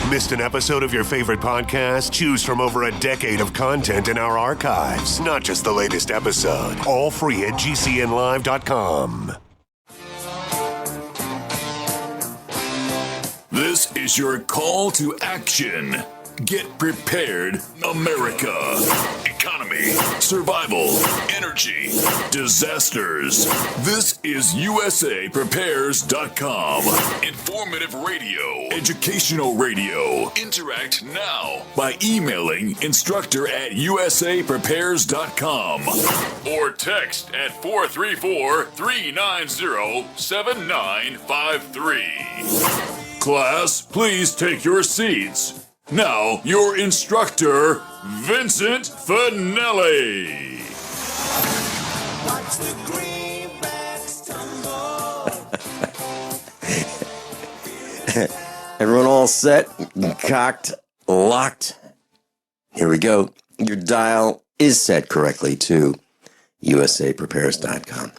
Missed an episode of your favorite podcast? Choose from over a decade of content in our archives, not just the latest episode. All free at GCNlive.com. This is your call to action. Get prepared, America. Economy, survival, energy, disasters. This is USAPrepares.com. Informative radio, educational radio. Interact now by emailing instructor@USAPrepares.com or text at 434-390-7953. Class, please take your seats. Now, your instructor, Vincent Finelli. Watch the greenbacks tumble. Everyone all set, cocked, locked. Here we go. Your dial is set correctly to USAPrepares.com.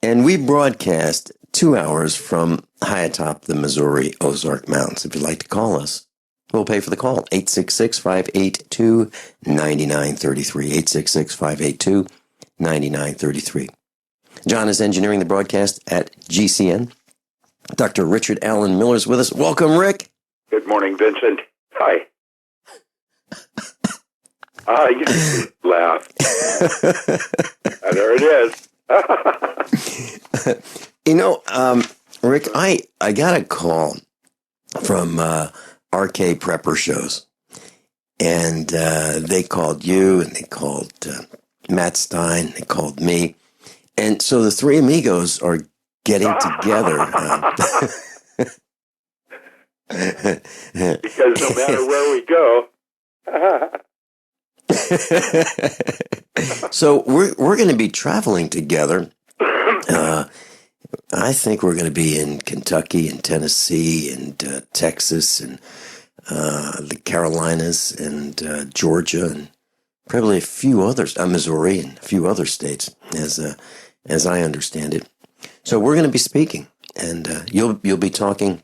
And we broadcast 2 hours from high atop the Missouri Ozark Mountains. If you'd like to call us, we'll pay for the call. 866-582-9933. 866-582-9933. John is engineering the broadcast at GCN. Dr. Richard Allen Miller is with us. Welcome, Rick. Good morning, Vincent. Hi. You just laugh. And there it is. Rick, I got a call from RK Prepper shows, and they called you, and they called Matt Stein, they called me, and so the three amigos are getting together. Because no matter where we go. So we're going to be traveling together. I think we're going to be in Kentucky and Tennessee and Texas and the Carolinas and Georgia and probably a few others, Missouri and a few other states, as I understand it. So we're going to be speaking, and you'll be talking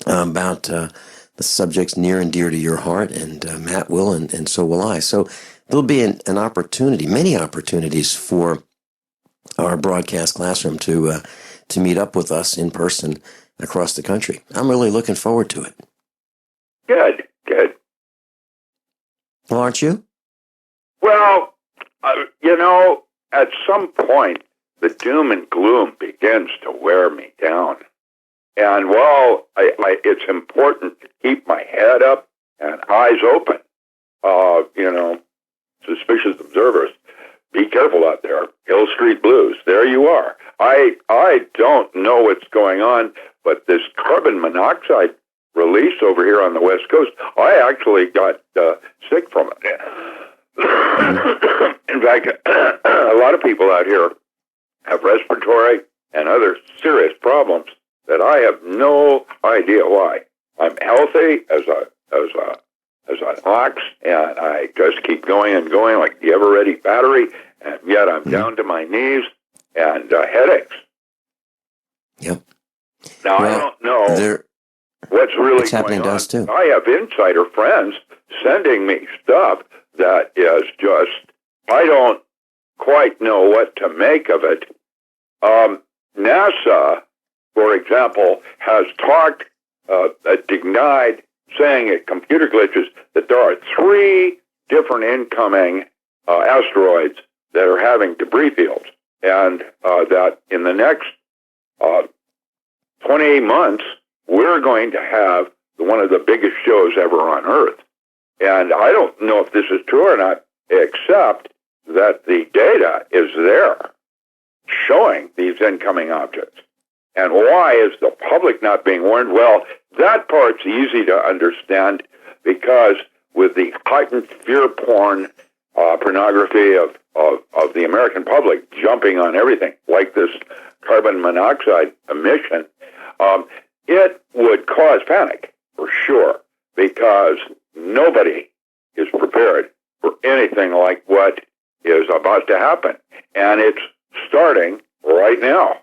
about the subjects near and dear to your heart, and Matt will, and so will I. So there'll be an opportunity, many opportunities for our broadcast classroom to meet up with us in person across the country. I'm really looking forward to it. Good. Well, aren't you? Well, at some point, the doom and gloom begins to wear me down. And while it's important to keep my head up and eyes open, suspicious observers, be careful out there. Hill Street Blues, there you are. I don't know what's going on, but this carbon monoxide release over here on the West Coast, I actually got sick from it. In fact, a lot of people out here have respiratory and other serious problems that I have no idea why. I'm healthy as an ox, and I just keep going and going like the ever-ready battery, and yet I'm down to my knees and headaches. Yep. Now, I don't know what's really happening going to on. us, too. I have insider friends sending me stuff that is just, I don't quite know what to make of it. NASA, for example, has denied, saying at computer glitches, that there are 3 different incoming asteroids that are having debris fields, and that in the next 28 months, we're going to have one of the biggest shows ever on Earth. And I don't know if this is true or not, except that the data is there showing these incoming objects. And why is the public not being warned? Well, that part's easy to understand, because with the heightened fear porn pornography of the American public jumping on everything, like this carbon monoxide emission, it would cause panic for sure, because nobody is prepared for anything like what is about to happen. And it's starting right now.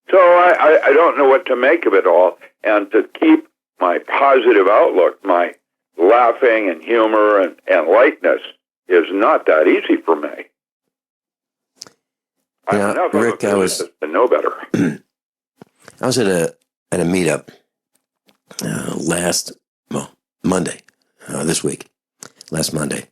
So I don't know what to make of it all. And to keep my positive outlook, my laughing and humor and lightness is not that easy for me. I'm enough Rick, of a physicist to know better. I was at a meetup Monday, last Monday.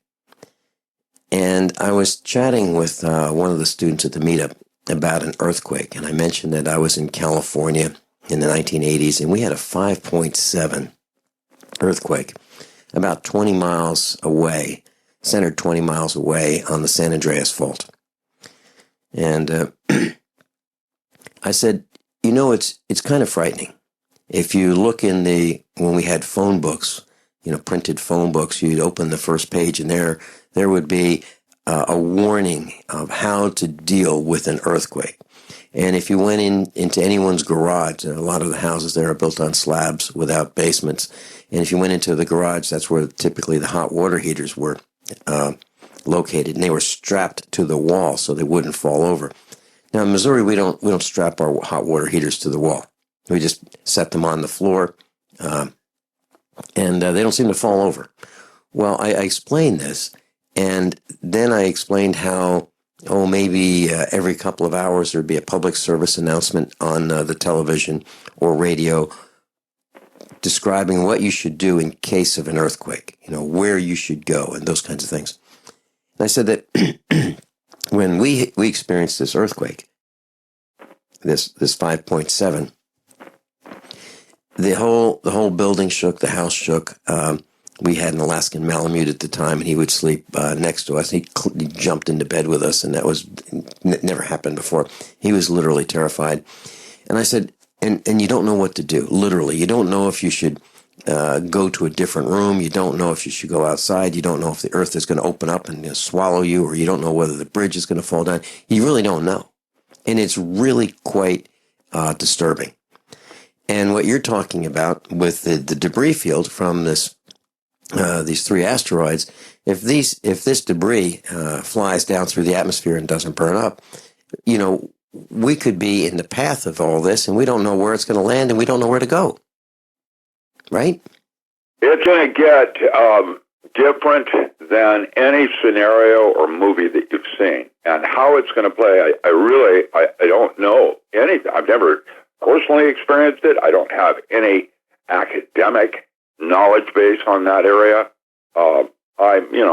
And I was chatting with one of the students at the meetup about an earthquake. And I mentioned that I was in California in the 1980s, and we had a 5.7 earthquake about 20 miles away, centered 20 miles away on the San Andreas Fault. And I said, it's kind of frightening. If you look when we had phone books, printed phone books, you'd open the first page and there would be a warning of how to deal with an earthquake. And if you went into anyone's garage, a lot of the houses there are built on slabs without basements. And if you went into the garage, that's where typically the hot water heaters were located, and they were strapped to the wall so they wouldn't fall over. Now in Missouri, we don't strap our hot water heaters to the wall. We just set them on the floor, and they don't seem to fall over. Well, I explained this, and then I explained how, maybe every couple of hours there'd be a public service announcement on the television or radio describing what you should do in case of an earthquake, where you should go and those kinds of things. And I said that when we experienced this earthquake, this 5.7, the whole building shook, the house shook. We had an Alaskan Malamute at the time, and he would sleep next to us. He jumped into bed with us, and that was never happened before. He was literally terrified. And I said, and you don't know what to do, literally. You don't know if you should go to a different room. You don't know if you should go outside. You don't know if the earth is going to open up and swallow you, or you don't know whether the bridge is going to fall down. You really don't know. And it's really quite disturbing. And what you're talking about with the debris field from these 3 asteroids, if this debris flies down through the atmosphere and doesn't burn up, we could be in the path of all this, and we don't know where it's going to land, and we don't know where to go. Right? It's going to get different than any scenario or movie that you've seen. And how it's going to play, I don't know anything. I've never personally experienced it. I don't have any academic knowledge base on that area.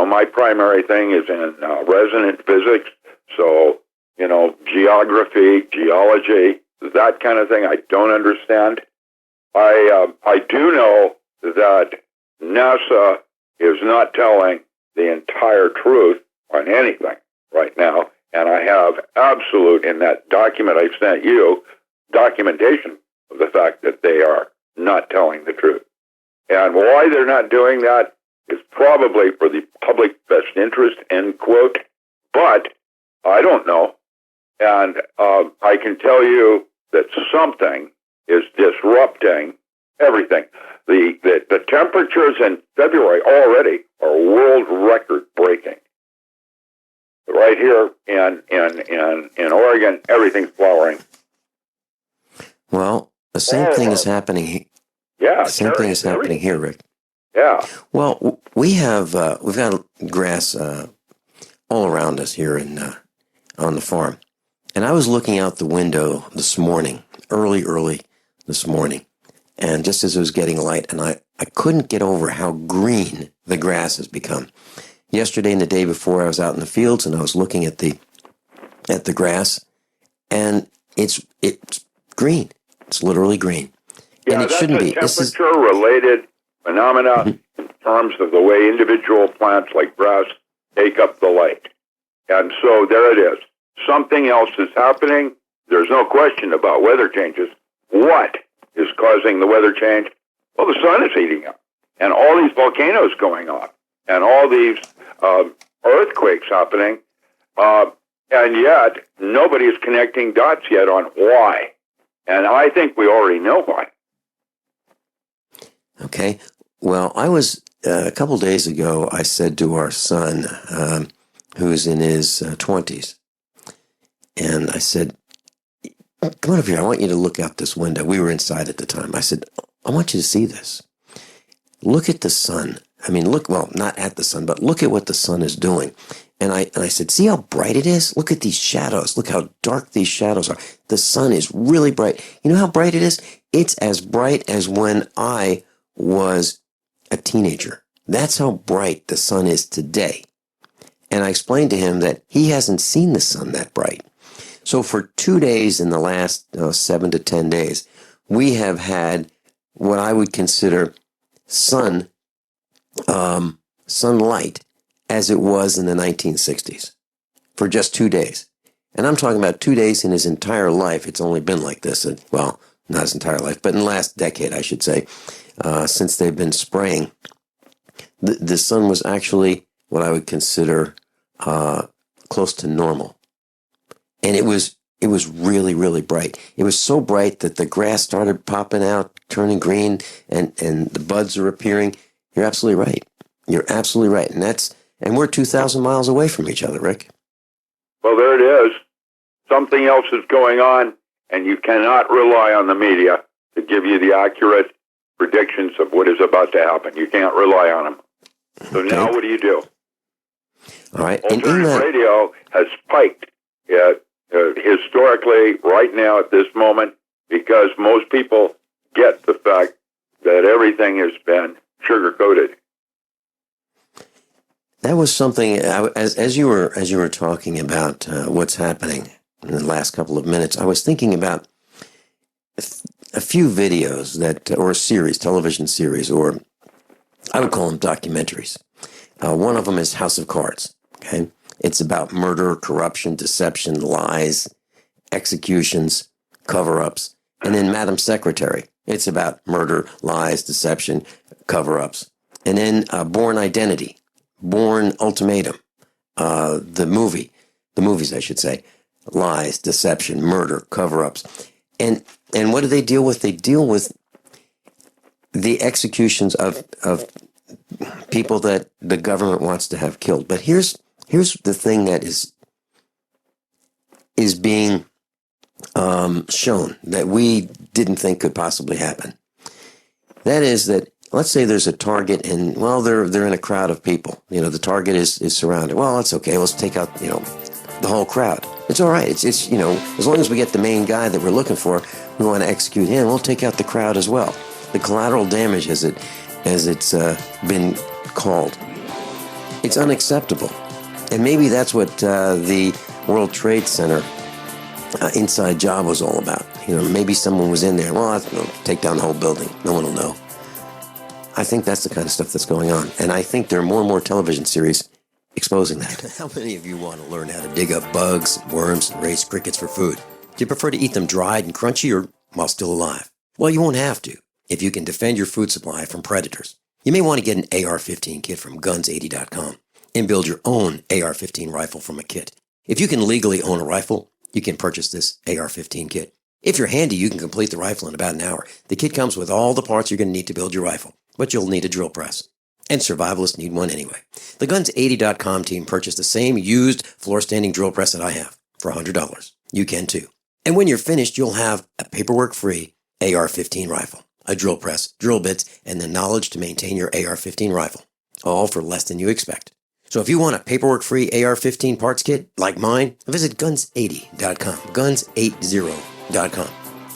My primary thing is in resonant physics. So, geography, geology, that kind of thing, I don't understand. I do know that NASA is not telling the entire truth on anything right now, and I have absolute, in that document I sent you, documentation of the fact that they are not telling the truth. And why they're not doing that is probably for the public best interest, end quote, but I don't know. And I can tell you that something is disrupting everything. The temperatures in February already are world record breaking. Right here in Oregon, everything's flowering. Well, the same thing is happening. Yeah, the same thing is happening here, Rick. Yeah. Well, we've got grass all around us here on the farm, and I was looking out the window this morning, early this morning, and just as it was getting light, and I couldn't get over how green the grass has become. Yesterday and the day before, I was out in the fields and I was looking at the grass, and it's green. It's literally green. Yeah, and it shouldn't be. That's a temperature-related phenomena in terms of the way individual plants like grass take up the light. And so there it is. Something else is happening. There's no question about weather changes. What is causing the weather change? Well, the sun is heating up, and all these volcanoes going off, and all these earthquakes happening, and yet nobody is connecting dots yet on why. And I think we already know why. Okay. Well, I was, a couple days ago, I said to our son, who's in his 20s, and I said, come on over here. I want you to look out this window. We were inside at the time. I said, I want you to see this. Look at the sun. I mean, look, well, not at the sun, but look at what the sun is doing. And I said, see how bright it is? Look at these shadows. Look how dark these shadows are. The sun is really bright. You know how bright it is? It's as bright as when I was a teenager. That's how bright the sun is today. And I explained to him that he hasn't seen the sun that bright. So for 2 days in the last 7 to 10 days, we have had what I would consider sunlight as it was in the 1960s for just 2 days. And I'm talking about 2 days in his entire life. It's only been like this. Well, not his entire life, but in the last decade, I should say, since they've been spraying. The sun was actually what I would consider close to normal. And it was really, really bright. It was so bright that the grass started popping out, turning green, and the buds are appearing. You're absolutely right. You're absolutely right. And we're 2,000 miles away from each other, Rick. Well, there it is. Something else is going on, and you cannot rely on the media to give you the accurate predictions of what is about to happen. You can't rely on them. So Okay. now what do you do? All right. Alternative radio has spiked historically right now at this moment because most people get the fact that everything has been sugar-coated. That was something, as you were talking about what's happening in the last couple of minutes, I was thinking about a few videos or a series, television series, or I would call them documentaries. One of them is House of Cards. Okay, it's about murder, corruption, deception, lies, executions, cover-ups, and then Madam Secretary. It's about murder, lies, deception, cover-ups, and then Born Identity, Born Ultimatum, the movies, I should say, lies, deception, murder, cover-ups, and what do they deal with? They deal with the executions of people that the government wants to have killed. But here's the thing that is being shown that we didn't think could possibly happen. That is that, let's say there's a target and, well, they're in a crowd of people. You know, the target is surrounded. Well, it's okay. Let's take out, the whole crowd. It's all right. It's as long as we get the main guy that we're looking for, we want to execute him. We'll take out the crowd as well. The collateral damage, as it's been called, it's unacceptable. And maybe that's what the World Trade Center inside job was all about. Maybe someone was in there. Well, I'll take down the whole building. No one will know. I think that's the kind of stuff that's going on. And I think there are more and more television series exposing that. How many of you want to learn how to dig up bugs, worms, and raise crickets for food? Do you prefer to eat them dried and crunchy or while still alive? Well, you won't have to if you can defend your food supply from predators. You may want to get an AR-15 kit from guns80.com and build your own AR-15 rifle from a kit. If you can legally own a rifle, you can purchase this AR-15 kit. If you're handy, you can complete the rifle in about an hour. The kit comes with all the parts you're going to need to build your rifle, but you'll need a drill press. And survivalists need one anyway. The Guns80.com team purchased the same used floor-standing drill press that I have for $100. You can too. And when you're finished, you'll have a paperwork-free AR-15 rifle, a drill press, drill bits, and the knowledge to maintain your AR-15 rifle, all for less than you expect. So if you want a paperwork-free AR-15 parts kit like mine, visit Guns80.com, Guns80.com,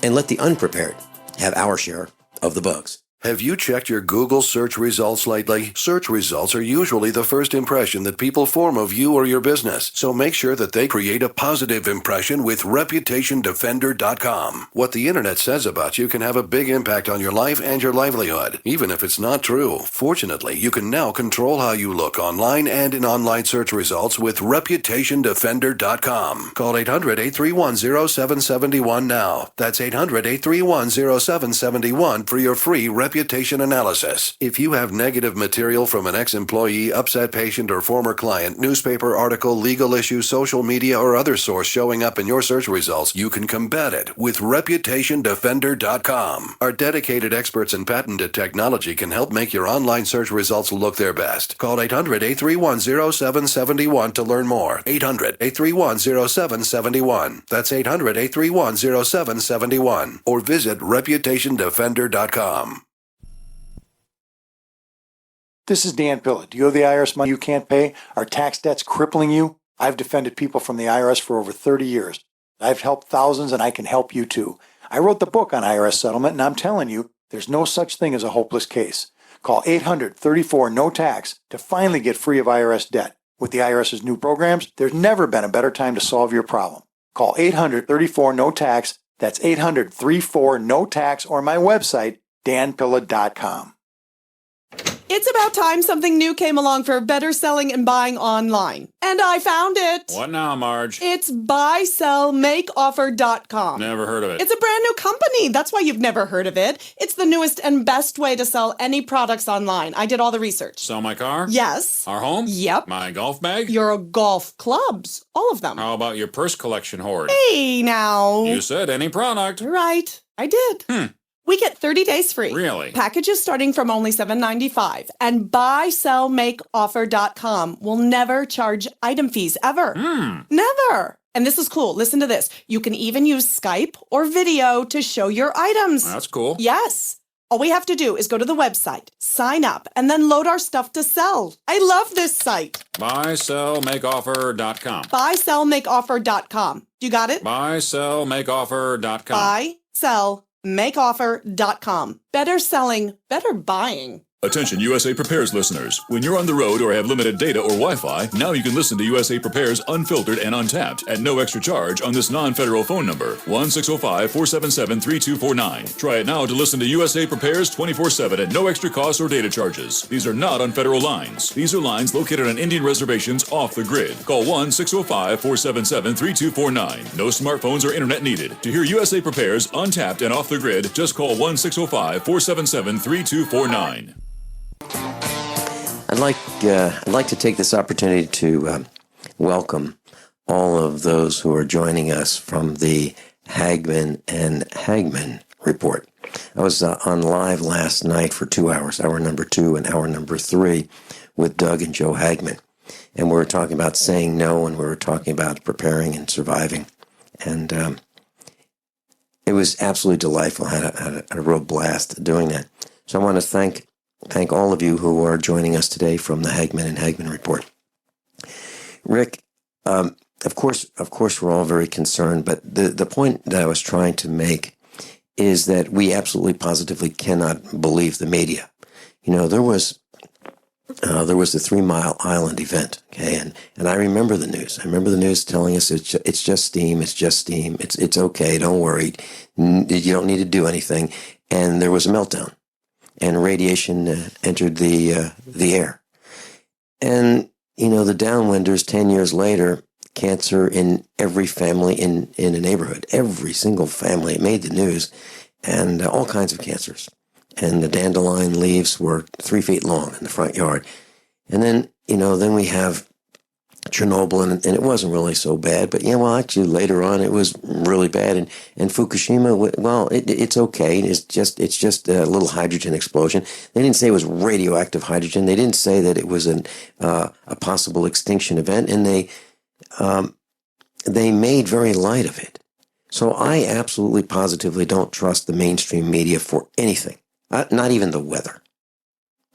and let the unprepared have our share of the bugs. Have you checked your Google search results lately? Search results are usually the first impression that people form of you or your business, so make sure that they create a positive impression with ReputationDefender.com. What the internet says about you can have a big impact on your life and your livelihood, even if it's not true. Fortunately, you can now control how you look online and in online search results with ReputationDefender.com. Call 800-831-0771 now. That's 800-831-0771 for your free reputation analysis. If you have negative material from an ex-employee, upset patient, or former client, newspaper article, legal issue, social media, or other source showing up in your search results, you can combat it with ReputationDefender.com. Our dedicated experts in patented technology can help make your online search results look their best. Call 800-831-0771 to learn more. 800-831-0771. That's 800-831-0771. Or visit ReputationDefender.com. This is Dan Pilla. Do you owe the IRS money you can't pay? Are tax debts crippling you? I've defended people from the IRS for over 30 years. I've helped thousands, and I can help you too. I wrote the book on IRS settlement, and I'm telling you, there's no such thing as a hopeless case. Call 800-34-NO-TAX to finally get free of IRS debt. With the IRS's new programs, there's never been a better time to solve your problem. Call 800-34-NO-TAX. That's 800-34-NO-TAX, or my website, danpilla.com. It's about time something new came along for better selling and buying online. And I found it. What now, Marge? It's buysellmakeoffer.com. Never heard of it. It's a brand new company. That's why you've never heard of it. It's the newest and best way to sell any products online. I did all the research. Sell my car? Yes. Our home? Yep. My golf bag? Your golf clubs. All of them. How about your purse collection hoard? Hey, now. You said any product. Right. I did. We get 30 days free. Really? Packages starting from only $7.95. And buysellmakeoffer.com will never charge item fees ever. Never. And this is cool. Listen to this. You can even use Skype or video to show your items. That's cool. Yes. All we have to do is go to the website, sign up, and then load our stuff to sell. I love this site. Buysellmakeoffer.com. Buysellmakeoffer.com. You got it? Buysellmakeoffer.com. Buysellmakeoffer.com. Better selling, better buying. Attention USA Prepares listeners. When you're on the road or have limited data or Wi-Fi, now you can listen to USA Prepares unfiltered and untapped at no extra charge on this non-federal phone number, 1-605-477-3249. Try it now to listen to USA Prepares 24/7 at no extra cost or data charges. These are not on federal lines. These are lines located on Indian reservations off the grid. Call 1-605-477-3249. No smartphones or internet needed. To hear USA Prepares untapped and off the grid, just call 1-605-477-3249. I'd like to take this opportunity to welcome all of those who are joining us from the Hagman and Hagman report. I was on live last night for 2 hours, hour number 2 and hour number 3, with Doug and Joe Hagman. And we were talking about saying no, and we were talking about preparing and surviving. And it was absolutely delightful. I had a real blast doing that. So I want to thank all of you who are joining us today from the Hagman and Hagman report. Rick, of course, we're all very concerned, but the point that I was trying to make is that we absolutely positively cannot believe the media. You know, there was the 3 Mile Island event, okay, and I remember the news. I remember the news telling us it's just steam, it's okay, don't worry, you don't need to do anything, and there was a meltdown. And radiation entered the air. And, you know, the downwinders 10 years later, cancer in every family in a neighborhood. Every single family. It made the news. And all kinds of cancers. And the dandelion leaves were 3 feet long in the front yard. And then, you know, then we have Chernobyl, and it wasn't really so bad, but yeah, well, actually later on it was really bad, and Fukushima, well, it's okay. It's just a little hydrogen explosion. They didn't say it was radioactive hydrogen. They didn't say that it was a possible extinction event, and they made very light of it. So I absolutely positively don't trust the mainstream media for anything, not even the weather.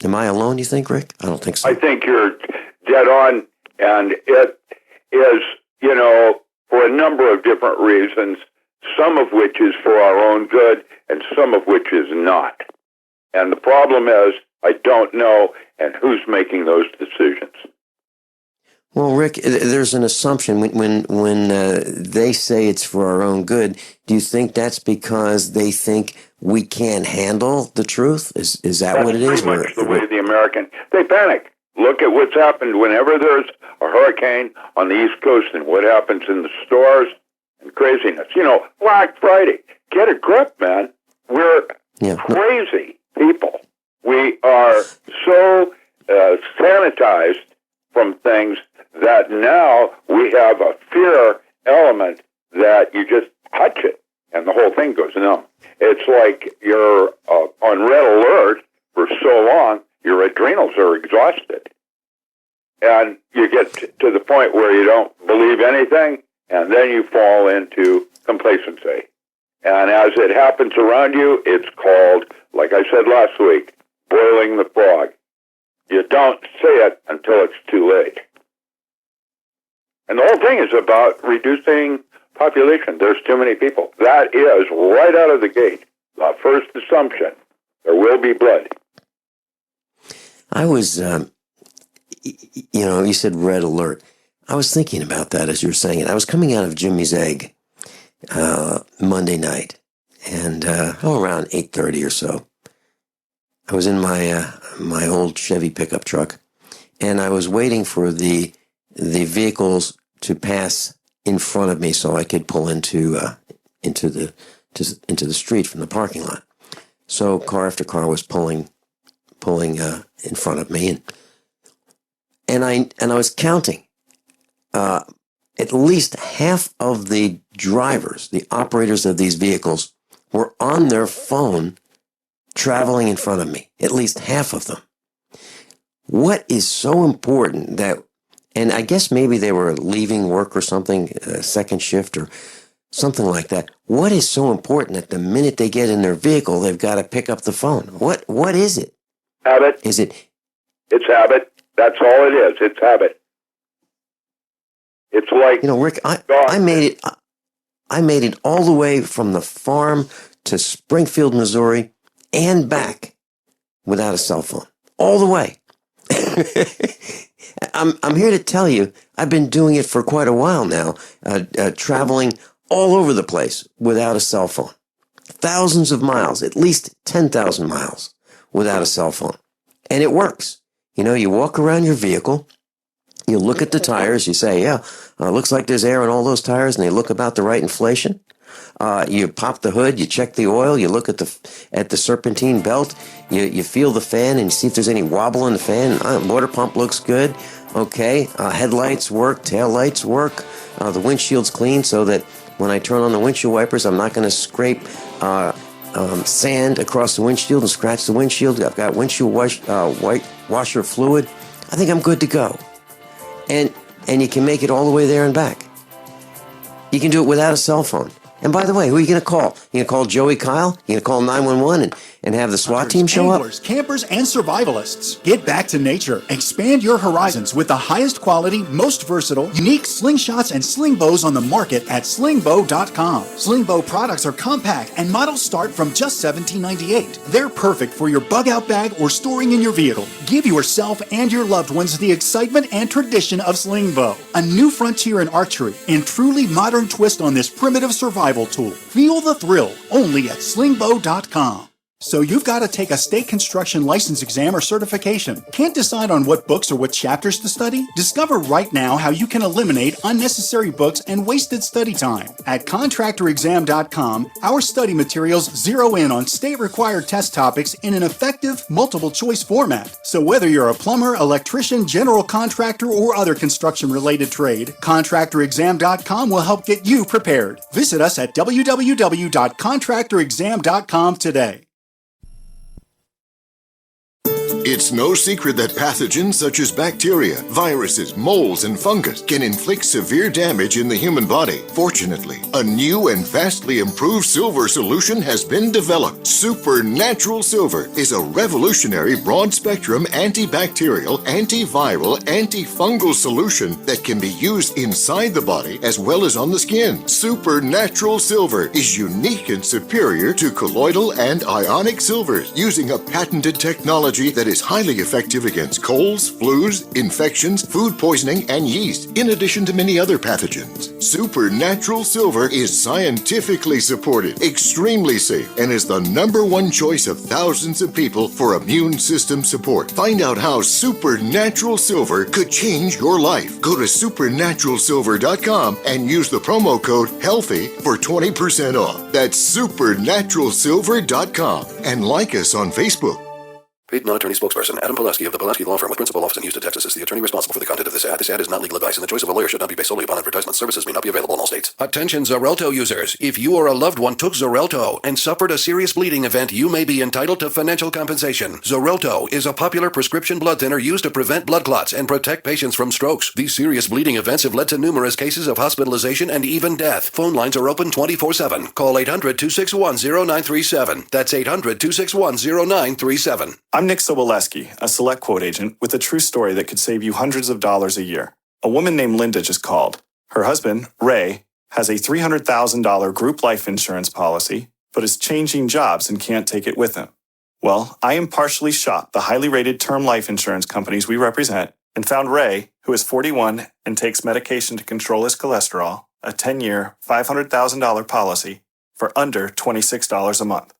Am I alone, you think, Rick? I don't think so. I think you're dead on. And it is, you know, for a number of different reasons, some of which is for our own good and some of which is not. And the problem is, I don't know, and who's making those decisions. Well, Rick, there's an assumption when they say it's for our own good. Do you think that's because they think we can't handle the truth? Is that what it is? That's pretty much the way the American, they panic. Look at what's happened whenever there's a hurricane on the East Coast and what happens in the stores and craziness. You know, Black Friday. Get a grip, man. We're crazy. people. We are so sanitized from things that now we have a fear element that you just touch it and the whole thing goes numb. It's like you're on red alert for so long, your adrenals are exhausted. And you get to the point where you don't believe anything, and then you fall into complacency. And as it happens around you, it's called, like I said last week, boiling the frog. You don't say it until it's too late. And the whole thing is about reducing population. There's too many people. That is, right out of the gate, the first assumption. There will be blood. I was, you said red alert. I was thinking about that as you were saying it. I was coming out of Jimmy's Egg Monday night, and around 8:30 or so. I was in my old Chevy pickup truck, and I was waiting for the vehicles to pass in front of me so I could pull into the street from the parking lot. So car after car was pulling in front of me, and I was counting. At least half of the drivers, the operators of these vehicles, were on their phone traveling in front of me. At least half of them. What is so important that, and I guess maybe they were leaving work or something, second shift or something like that. What is so important that the minute they get in their vehicle, they've got to pick up the phone? What is it? Habit. Is it? It's habit. That's all it is. It's habit. It's like, Rick, I made it all the way from the farm to Springfield, Missouri, and back without a cell phone. All the way. I'm here to tell you, I've been doing it for quite a while now, traveling all over the place without a cell phone. Thousands of miles, at least 10,000 miles without a cell phone. And it works. You walk around your vehicle, you look at the tires, you say, looks like there's air in all those tires, and they look about the right inflation. You pop the hood, you check the oil, you look at the serpentine belt, you feel the fan and you see if there's any wobble in the fan. Water pump looks good. Okay, headlights work, tail lights work. The windshield's clean so that when I turn on the windshield wipers, I'm not going to scrape sand across the windshield and scratch the windshield. I've got windshield washer fluid. I think I'm good to go. And you can make it all the way there and back. You can do it without a cell phone. And by the way, who are you going to call? You going to call Joey Kyle? You going to call 911 and have the SWAT team show up? Anglers, campers, and survivalists. Get back to nature. Expand your horizons with the highest quality, most versatile, unique slingshots and sling bows on the market at slingbow.com. Slingbow products are compact and models start from just $17.98. They're perfect for your bug-out bag or storing in your vehicle. Give yourself and your loved ones the excitement and tradition of Slingbow, a new frontier in archery and truly modern twist on this primitive survival tool. Feel the thrill only at slingbow.com. So you've got to take a state construction license exam or certification. Can't decide on what books or what chapters to study? Discover right now how you can eliminate unnecessary books and wasted study time. At contractorexam.com, our study materials zero in on state-required test topics in an effective, multiple-choice format. So whether you're a plumber, electrician, general contractor, or other construction-related trade, contractorexam.com will help get you prepared. Visit us at www.contractorexam.com today. It's no secret that pathogens such as bacteria, viruses, molds, and fungus can inflict severe damage in the human body. Fortunately, a new and vastly improved silver solution has been developed. Supernatural Silver is a revolutionary broad-spectrum antibacterial, antiviral, antifungal solution that can be used inside the body as well as on the skin. Supernatural Silver is unique and superior to colloidal and ionic silvers, using a patented technology that is is highly effective against colds, flus, infections, food poisoning, and yeast, in addition to many other pathogens. Supernatural Silver is scientifically supported, extremely safe, and is the #1 choice of thousands of people for immune system support. Find out how Supernatural Silver could change your life. Go to supernaturalsilver.com and use the promo code HEALTHY for 20% off. That's supernaturalsilver.com. And like us on Facebook. Paid non-attorney spokesperson Adam Pulaski of the Pulaski Law Firm with principal office in Houston, Texas is the attorney responsible for the content of this ad. This ad is not legal advice, and the choice of a lawyer should not be based solely upon advertisement. Services may not be available in all states. Attention Xarelto users. If you or a loved one took Xarelto and suffered a serious bleeding event, you may be entitled to financial compensation. Xarelto is a popular prescription blood thinner used to prevent blood clots and protect patients from strokes. These serious bleeding events have led to numerous cases of hospitalization and even death. Phone lines are open 24/7. Call 800-261-0937. That's 800-261-0937. I'm Nick Soboleski, a Select Quote agent with a true story that could save you hundreds of dollars a year. A woman named Linda just called. Her husband, Ray, has a $300,000 group life insurance policy, but is changing jobs and can't take it with him. Well, I impartially shopped the highly rated term life insurance companies we represent and found Ray, who is 41 and takes medication to control his cholesterol, a 10-year, $500,000 policy for under $26 a month.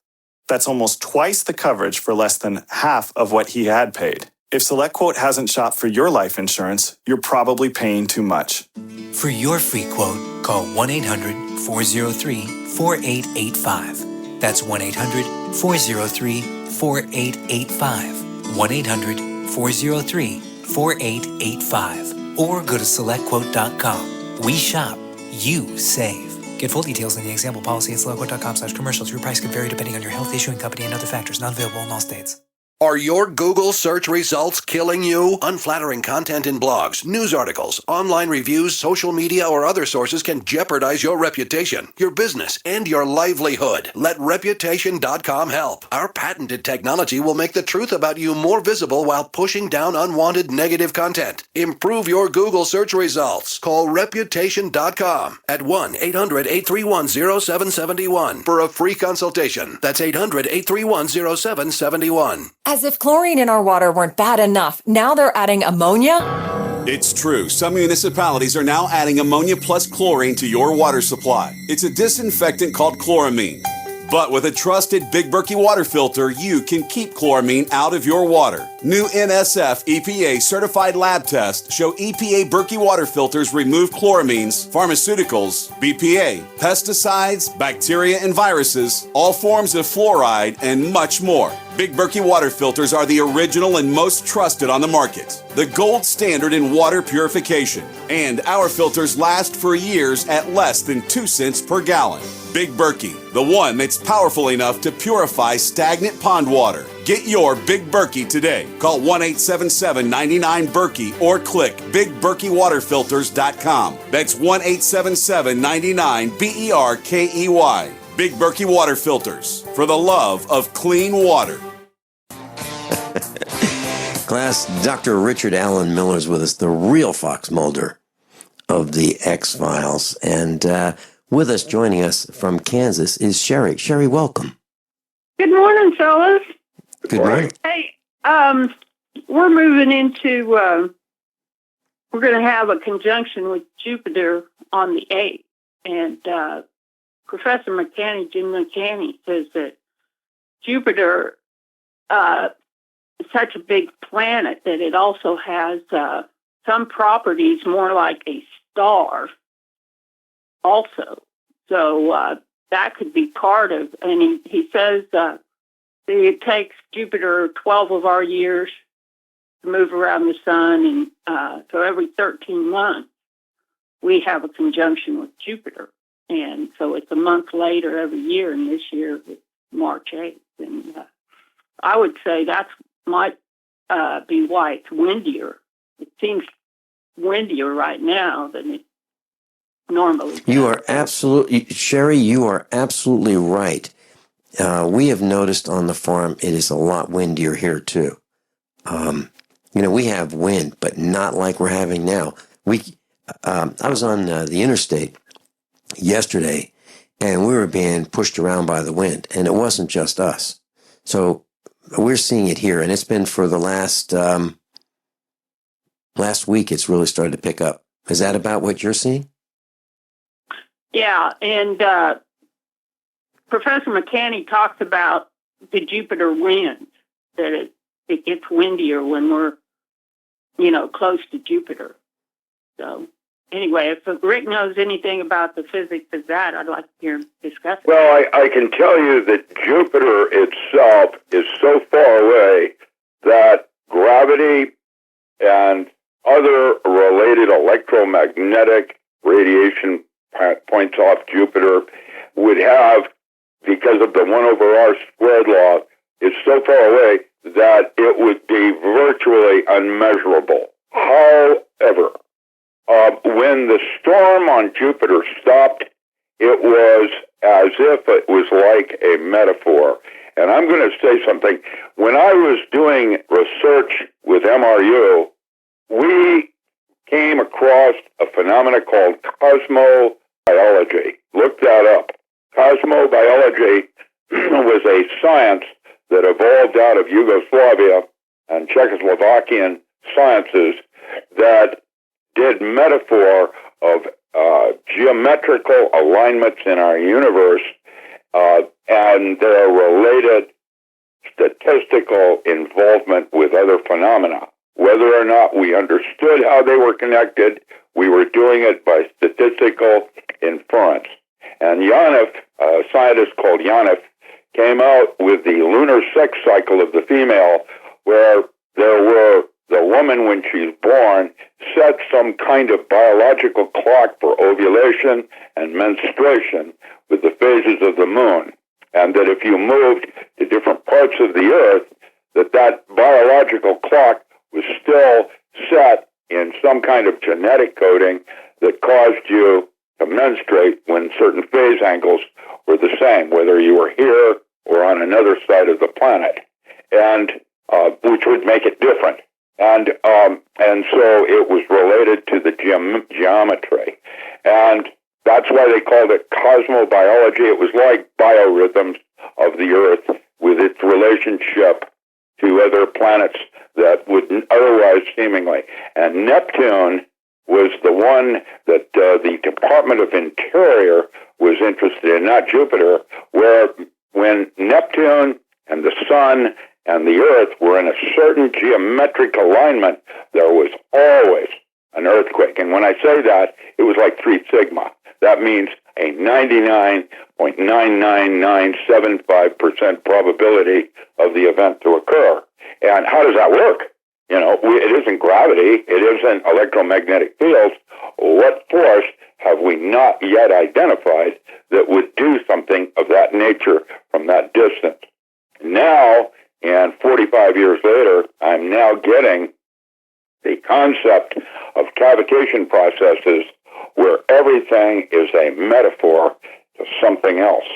That's almost twice the coverage for less than half of what he had paid. If SelectQuote hasn't shopped for your life insurance, you're probably paying too much. For your free quote, call 1-800-403-4885. That's 1-800-403-4885. 1-800-403-4885. Or go to SelectQuote.com. We shop, you save. Get full details in the example policy at SelectQuote.com/commercials. Your price could vary depending on your health, issuing company, and other factors. Not available in all states. Are your Google search results killing you? Unflattering content in blogs, news articles, online reviews, social media, or other sources can jeopardize your reputation, your business, and your livelihood. Let Reputation.com help. Our patented technology will make the truth about you more visible while pushing down unwanted negative content. Improve your Google search results. Call Reputation.com at 1-800-831-0771 for a free consultation. That's 800-831-0771. As if chlorine in our water weren't bad enough, now they're adding ammonia? It's true. Some municipalities are now adding ammonia plus chlorine to your water supply. It's a disinfectant called chloramine. But with a trusted Big Berkey water filter, you can keep chloramine out of your water. New NSF EPA certified lab tests show EPA Berkey water filters remove chloramines, pharmaceuticals, BPA, pesticides, bacteria and viruses, all forms of fluoride, and much more. Big Berkey water filters are the original and most trusted on the market. The gold standard in water purification. And our filters last for years at less than 2 cents per gallon. Big Berkey, the one that's powerful enough to purify stagnant pond water. Get your Big Berkey today. Call 1-877-99-BERKEY or click BigBerkeyWaterFilters.com. That's 1-877-99-BERKEY. Big Berkey Water Filters, for the love of clean water. Class, Dr. Richard Allen Miller is with us, the real Fox Mulder of the X-Files. And with us, joining us from Kansas, is Sherry. Sherry, welcome. Good morning, fellas. Good morning. Hey, we're moving into, we're going to have a conjunction with Jupiter on the 8th. And Professor McCanney, Jim McCanney, says that Jupiter is such a big planet that it also has some properties more like a star also. So that could be part of, and he says it takes Jupiter 12 of our years to move around the sun, and so every 13 months we have a conjunction with Jupiter. And so it's a month later every year, and this year it's March 8th. And I would say that might be why it's windier. It seems windier right now than it normally does. You are absolutely, Sherry, you are absolutely right. We have noticed on the farm it is a lot windier here, too. We have wind, but not like we're having now. I was on the interstate yesterday, and we were being pushed around by the wind, and it wasn't just us. So we're seeing it here, and it's been for the last week. It's really started to pick up. Is that about what you're seeing? Yeah, and Professor McCanney talks about the Jupiter winds, that it gets windier when we're, close to Jupiter. So anyway, if Rick knows anything about the physics of that, I'd like to hear him discuss it. Well, I can tell you that Jupiter itself is so far away that gravity and other related electromagnetic radiation points off Jupiter would have, because of the 1/r squared law, is so far away that it would be virtually unmeasurable. However, when the storm on Jupiter stopped, it was as if it was like a metaphor. And I'm going to say something. When I was doing research with MRU, we came across a phenomenon called cosmobiology. Look that up. Cosmobiology was a science that evolved out of Yugoslavia and Czechoslovakian sciences that did metaphor of geometrical alignments in our universe and their related statistical involvement with other phenomena. Whether or not we understood how they were connected, we were doing it by statistical inference. And Janif, a scientist called Janif, came out with the lunar sex cycle of the female, where there were the woman, when she's born, set some kind of biological clock for ovulation and menstruation with the phases of the moon. And that if you moved to different parts of the earth, that biological clock was still set in some kind of genetic coding that caused you to menstruate when certain phase angles were the same, whether you were here or on another side of the planet, and which would make it different. And so it was related to the geometry. And that's why they called it cosmobiology. It was like biorhythms of the Earth with its relationship to other planets that would otherwise seemingly. And Neptune was the one that the Department of Interior was interested in, not Jupiter, where when Neptune and the Sun and the Earth were in a certain geometric alignment, there was always an earthquake. And when I say that, it was like 3 sigma. That means a 99.99975% probability of the event to occur. And how does that work? It isn't gravity. It isn't electromagnetic fields. What force have we not yet identified that would do something of that nature from that distance? Now, and 45 years later, I'm now getting the concept of cavitation processes where everything is a metaphor to something else.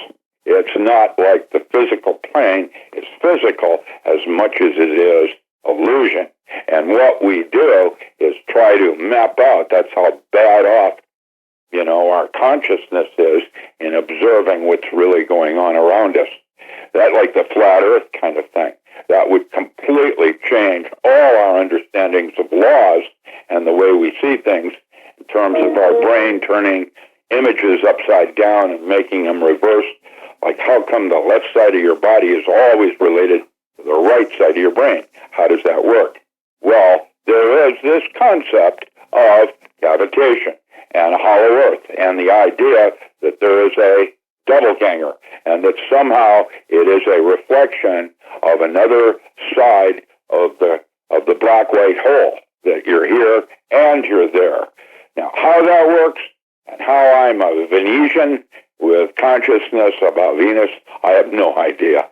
It's not like the physical plane is physical as much as it is illusion. And what we do is try to map out, that's how bad off, our consciousness is in observing what's really going on around us. That, like the flat earth kind of thing, that would completely change all our understandings of laws and the way we see things in terms of our brain turning images upside down and making them reverse. Like, how come the left side of your body is always related to the right side of your brain? How does that work? Well, there is this concept of cavitation and hollow earth, and the idea that there is a doppelganger, and that somehow it is a reflection of another side of the black-white hole, that you're here and you're there. Now, how that works and how I'm a Venetian with consciousness about Venus, I have no idea.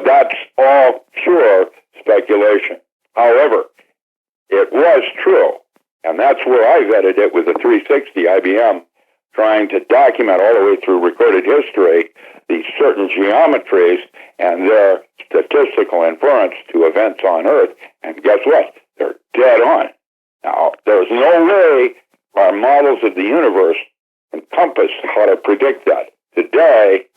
That's all pure speculation. However, it was true, and that's where I vetted it with the 360 IBM, trying to document all the way through recorded history these certain geometries and their statistical inference to events on Earth. And guess what? They're dead on. Now, there's no way our models of the universe encompass how to predict that. Today,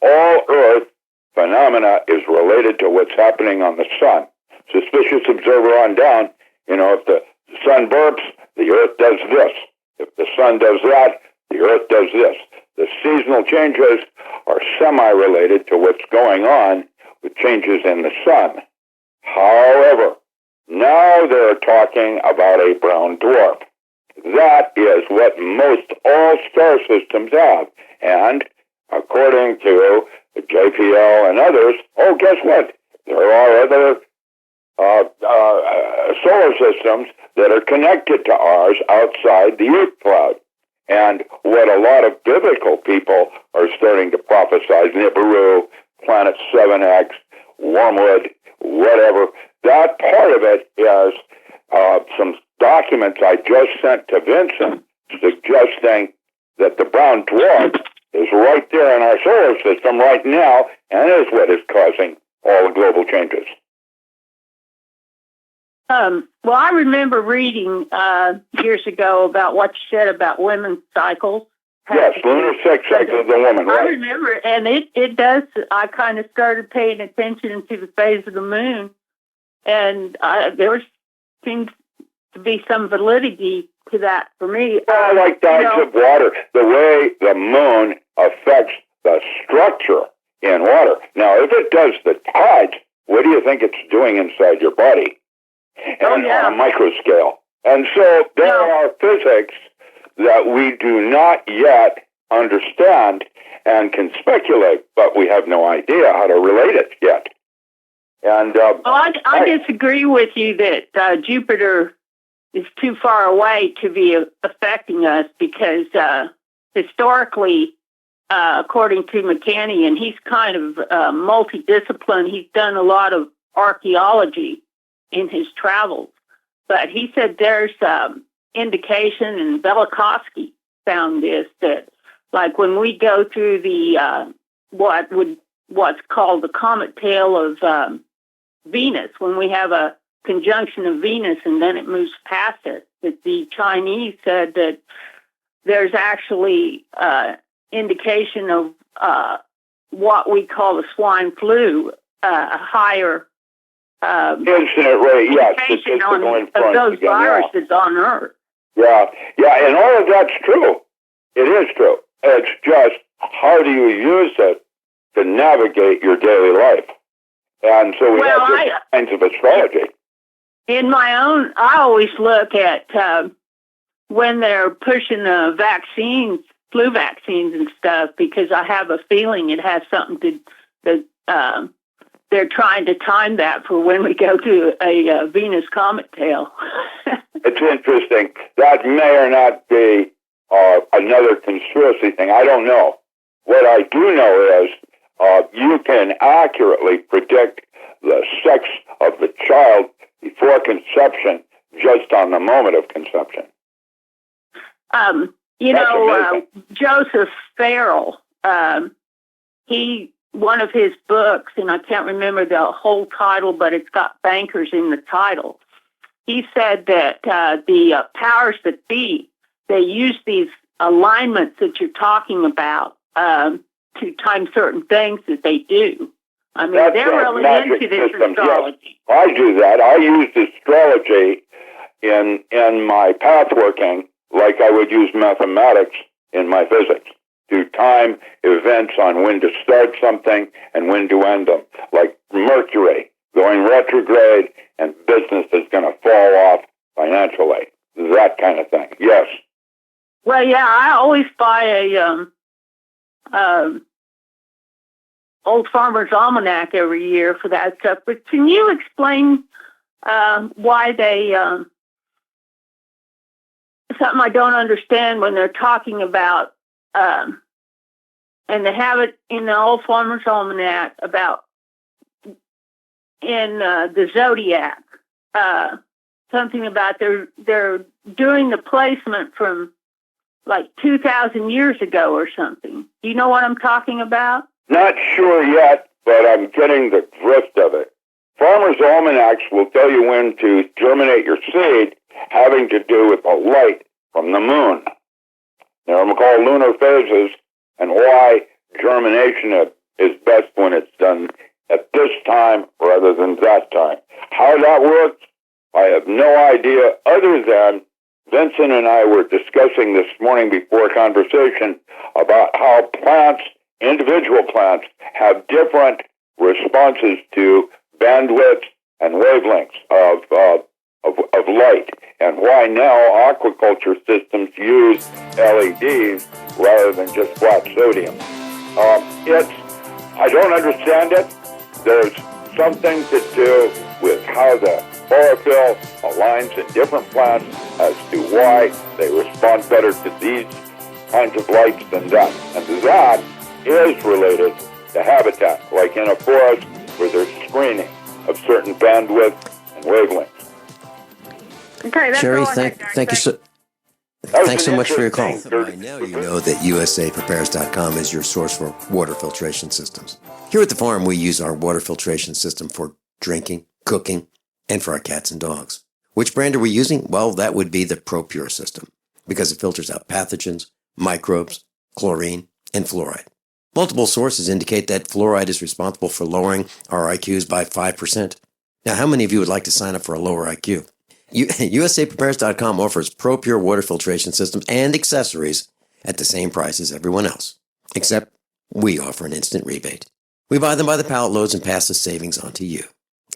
all Earth phenomena is related to what's happening on the sun. Suspicious observer on down, if the sun burps, the Earth does this. If the sun does that, the Earth does this. The seasonal changes are semi-related to what's going on with changes in the sun. However, now they're talking about a brown dwarf. That is what most all star systems have. And according to JPL and others, guess what? There are other solar systems that are connected to ours outside the Oort cloud. And what a lot of biblical people are starting to prophesize, Nibiru, Planet 7X, Wormwood, whatever, that part of it is some documents I just sent to Vincent suggesting that the brown dwarf is right there in our solar system right now and is what is causing all the global changes. Well, I remember reading years ago about what you said about women's cycles. Yes, lunar sex cycle of the woman, right? I remember, and it does. I kind of started paying attention to the phase of the moon, and there seems to be some validity to that for me. Like tides of water, the way the moon affects the structure in water. Now, if it does the tides, what do you think it's doing inside your body? And on a micro scale. And so there are physics that we do not yet understand and can speculate, but we have no idea how to relate it yet. And I disagree with you that Jupiter is too far away to be affecting us because historically, according to McCanny, and he's kind of multidisciplined, he's done a lot of archaeology in his travels. But he said there's indication, and Velikovsky found this, that like when we go through the what's called the comet tail of Venus, when we have a conjunction of Venus and then it moves past it, that the Chinese said that there's actually indication of what we call the swine flu, a higher incident rate, yes, of those viruses on Earth. Yeah, and all of that's true. It is true. It's just how do you use it to navigate your daily life? And so we have different kinds of astrology. In my own, I always look at when they're pushing vaccines, flu vaccines and stuff, because I have a feeling it has something to they're trying to time that for when we go to a Venus comet tail. It's interesting. That may or not be another conspiracy thing. I don't know. What I do know is you can accurately predict the sex of the child before conception, just on the moment of conception. Joseph Farrell, one of his books, and I can't remember the whole title, but it's got bankers in the title. He said that the powers that be, they use these alignments that you're talking about to time certain things that they do. I mean, they're really into this astrology. Yes, I do that. I use astrology in my path working like I would use mathematics in my physics to time events on when to start something and when to end them. Like Mercury going retrograde and business is going to fall off financially. That kind of thing. Yes. Well, yeah, I always buy a Old Farmer's Almanac every year for that stuff. But can you explain why they something I don't understand when they're talking about and they have it in the Old Farmer's Almanac about in the zodiac, something about they're doing the placement from like 2,000 years ago or something. Do you know what I'm talking about? Not sure yet, but I'm getting the drift of it. Farmer's Almanacs will tell you when to germinate your seed, having to do with the light from the moon. They're called lunar phases, and why germination is best when it's done at this time rather than that time. How that works, I have no idea, other than Vincent and I were discussing this morning before conversation about how plants, individual plants, have different responses to bandwidth and wavelengths of light, and why now aquaculture systems use LEDs rather than just flat sodium. I don't understand it. There's something to do with how the chlorophyll aligns in different plants as to why they respond better to these kinds of lights than that. And that is related to habitat, like in a forest where there's screening of certain bandwidth and wavelengths. Okay, that's Sherry, all I had, thank guys. you so. Thanks so much for your call. By now you know that USAPrepares.com is your source for water filtration systems. Here at the farm, we use our water filtration system for drinking, cooking, and for our cats and dogs. Which brand are we using? Well, that would be the ProPure system, because it filters out pathogens, microbes, chlorine, and fluoride. Multiple sources indicate that fluoride is responsible for lowering our IQs by 5%. Now, how many of you would like to sign up for a lower IQ? USAPrepares.com offers ProPure water filtration systems and accessories at the same price as everyone else, except we offer an instant rebate. We buy them by the pallet loads and pass the savings on to you.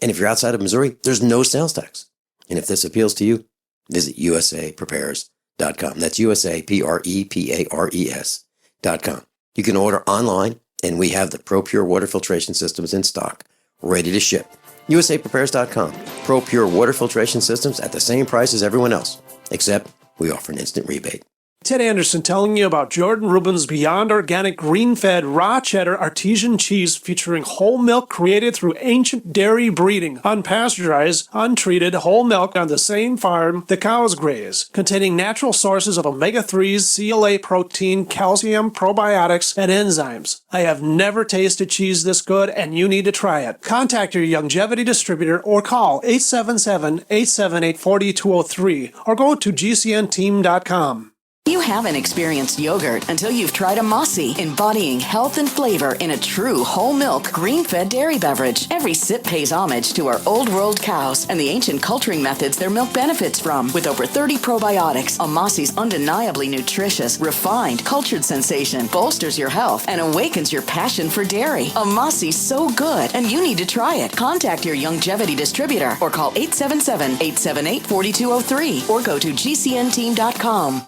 And if you're outside of Missouri, there's no sales tax. And if this appeals to you, visit USAPrepares.com. That's USAPrepares.com. You can order online, and we have the ProPure water filtration systems in stock, ready to ship. USAPrepares.com. ProPure water filtration systems at the same price as everyone else, except we offer an instant rebate. Ted Anderson telling you about Jordan Rubin's Beyond Organic Green-Fed Raw Cheddar Artesian Cheese featuring whole milk created through ancient dairy breeding, unpasteurized, untreated whole milk on the same farm the cows graze, containing natural sources of omega-3s, CLA protein, calcium, probiotics, and enzymes. I have never tasted cheese this good, and you need to try it. Contact your longevity distributor or call 877-878-4203 or go to gcnteam.com. You haven't experienced yogurt until you've tried a Mossy, embodying health and flavor in a true whole milk, green-fed dairy beverage. Every sip pays homage to our old world cows and the ancient culturing methods their milk benefits from. With over 30 probiotics, a Mossy's undeniably nutritious, refined, cultured sensation bolsters your health and awakens your passion for dairy. A Mossy's so good, and you need to try it. Contact your longevity distributor or call 877-878-4203 or go to gcnteam.com.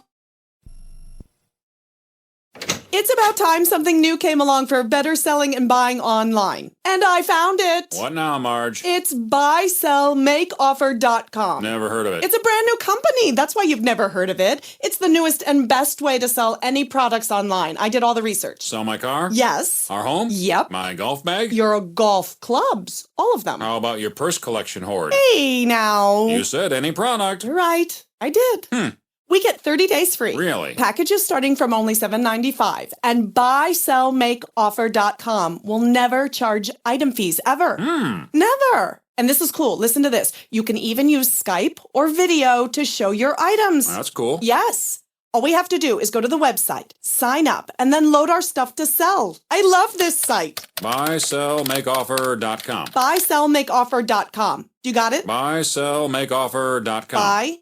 It's about time something new came along for better selling and buying online. And I found it. What now, Marge? It's buysellmakeoffer.com. Never heard of it. It's a brand new company. That's why you've never heard of it. It's the newest and best way to sell any products online. I did all the research. Sell my car? Yes. Our home? Yep. My golf bag? Your golf clubs. All of them. How about your purse collection hoard? Hey, now. You said any product. Right. I did. We get 30 days free. Really? Packages starting from only $7.95. And buysellmakeoffer.com will never charge item fees ever. Never. And this is cool. Listen to this. You can even use Skype or video to show your items. That's cool. Yes. All we have to do is go to the website, sign up, and then load our stuff to sell. I love this site. Buysellmakeoffer.com. Buysellmakeoffer.com. You got it? Buysellmakeoffer.com.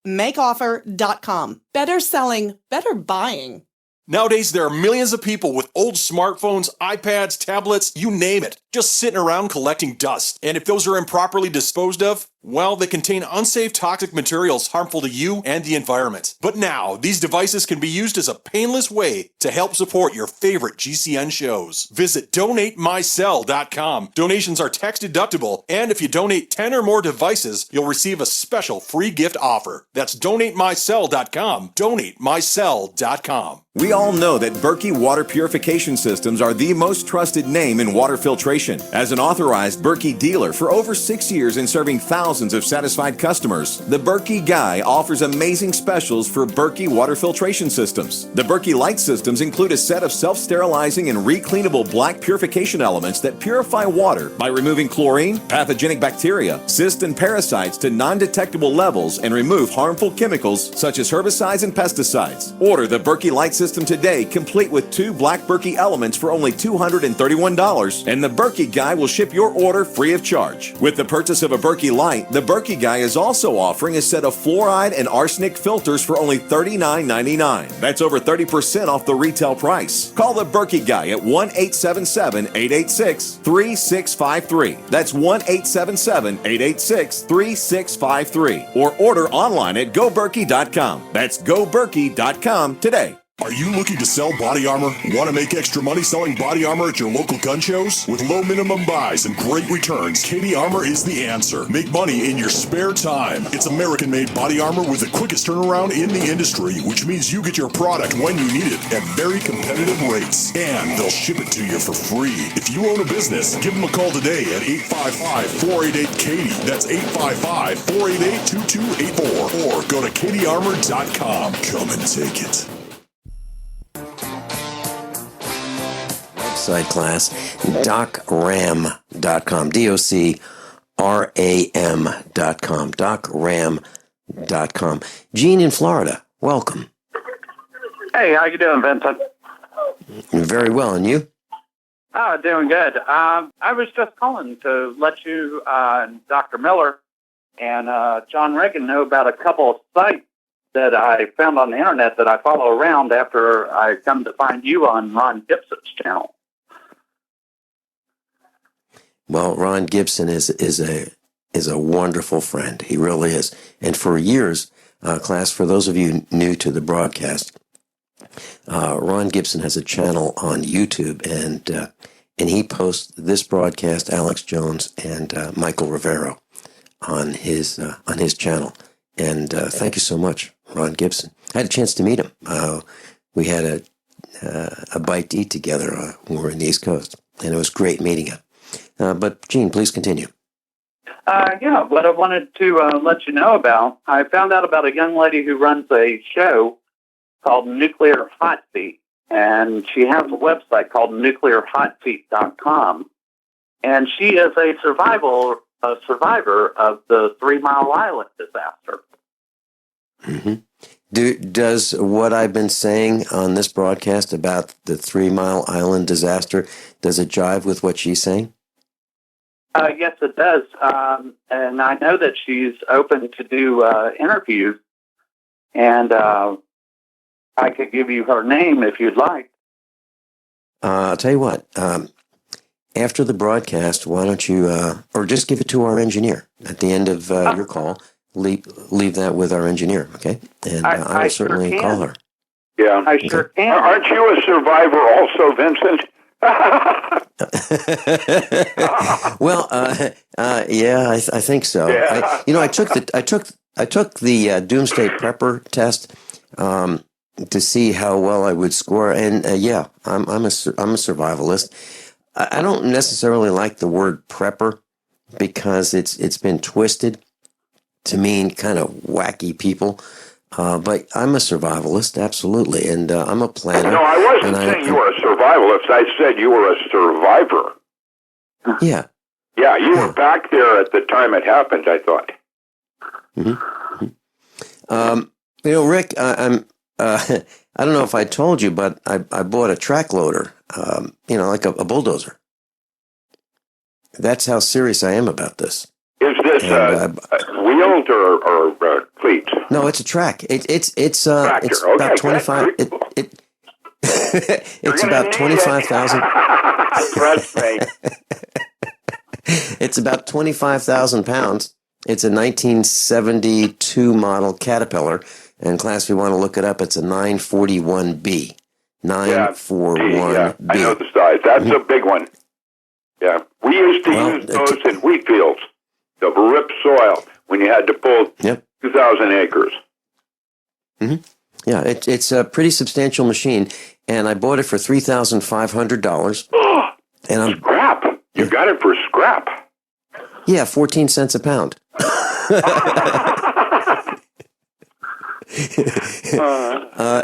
Buysellmakeoffer.com. Better selling, better buying. Nowadays, there are millions of people with old smartphones, iPads, tablets, you name it, just sitting around collecting dust. And if those are improperly disposed of, well, they contain unsafe toxic materials harmful to you and the environment. But now, these devices can be used as a painless way to help support your favorite GCN shows. Visit DonateMyCell.com. Donations are tax deductible, and if you donate 10 or more devices, you'll receive a special free gift offer. That's DonateMyCell.com. DonateMyCell.com. We all know that Berkey Water Purification Systems are the most trusted name in water filtration. As an authorized Berkey dealer for over 6 years and serving thousands thousands of satisfied customers, the Berkey Guy offers amazing specials for Berkey water filtration systems. The Berkey Light systems include a set of self-sterilizing and recleanable black purification elements that purify water by removing chlorine, pathogenic bacteria, cysts, and parasites to non-detectable levels and remove harmful chemicals such as herbicides and pesticides. Order the Berkey Light system today, complete with 2 black Berkey elements for only $231, and the Berkey Guy will ship your order free of charge. With the purchase of a Berkey Light, the Berkey Guy is also offering a set of fluoride and arsenic filters for only $39.99. That's over 30% off the retail price. Call the Berkey Guy at 1-877-886-3653. That's 1-877-886-3653. Or order online at goberkey.com. That's goberkey.com today. Are you looking to sell body armor? Want to make extra money selling body armor at your local gun shows? With low minimum buys and great returns, Katie Armor is the answer. Make money in your spare time. It's American-made body armor with the quickest turnaround in the industry, which means you get your product when you need it at very competitive rates. And they'll ship it to you for free. If you own a business, give them a call today at 855-488-KATIE. That's 855-488-2284. Or go to katiearmor.com. Come and take it. Website class, docram.com, DOCRAM.com, docram.com. Gene in Florida, welcome. Hey, how you doing, Vincent? Very well, and you? Oh, doing good. I was just calling to let you and Dr. Miller and John Regan know about a couple of sites that I found on the internet that I follow around after I come to find you on Ron Gibson's channel. Well, Ron Gibson is a wonderful friend. He really is. And for years, class, for those of you new to the broadcast, Ron Gibson has a channel on YouTube, and he posts this broadcast, Alex Jones and Michael Rivero, on his channel. And thank you so much, Ron Gibson. I had a chance to meet him. We had a bite to eat together when we were in the East Coast, and it was great meeting him. But, Gene, please continue. Yeah, what I wanted to let you know about, I found out about a young lady who runs a show called Nuclear Hot Seat, and she has a website called nuclearhotseat.com, and she is a survivor of the 3 Mile Island disaster. Mm-hmm. Does what I've been saying on this broadcast about the 3 Mile Island disaster, does it jive with what she's saying? Yes, it does. And I know that she's open to do interviews, and I could give you her name if you'd like. I'll tell you what. After the broadcast, why don't you, or just give it to our engineer at the end of your call. Leave that with our engineer, okay? And I will certainly call her. Yeah, I sure can. Aren't you a survivor also, Vincent? Well, yeah, I think so. Yeah. I took the Doomsday Prepper test to see how well I would score, and yeah, I'm a survivalist. I don't necessarily like the word prepper because it's been twisted to mean kind of wacky people. But I'm a survivalist, absolutely, and I'm a planner. No, I wasn't saying you were a survivalist. I said you were a survivor. Yeah. Yeah, you were back there at the time it happened, I thought. Mm-hmm. Rick, I'm I don't know if I told you, but I bought a track loader, like a bulldozer. That's how serious I am about this. Is this wheeled or cleats? No, it's a track. It's Tractor. it's Okay, about 25. It's about 25,000. It's about 25,000 pounds. It's a 1972 model Caterpillar, and class, if you want to look it up, it's a 941B. 941B. Yeah, I know the size. That's a big one. Yeah, we used to use those in wheat fields to rip soil when you had to pull 2,000 acres. Mm-hmm. Yeah, it's a pretty substantial machine, and I bought it for $3,500. And scrap! You got it for scrap. Yeah, 14 cents a pound.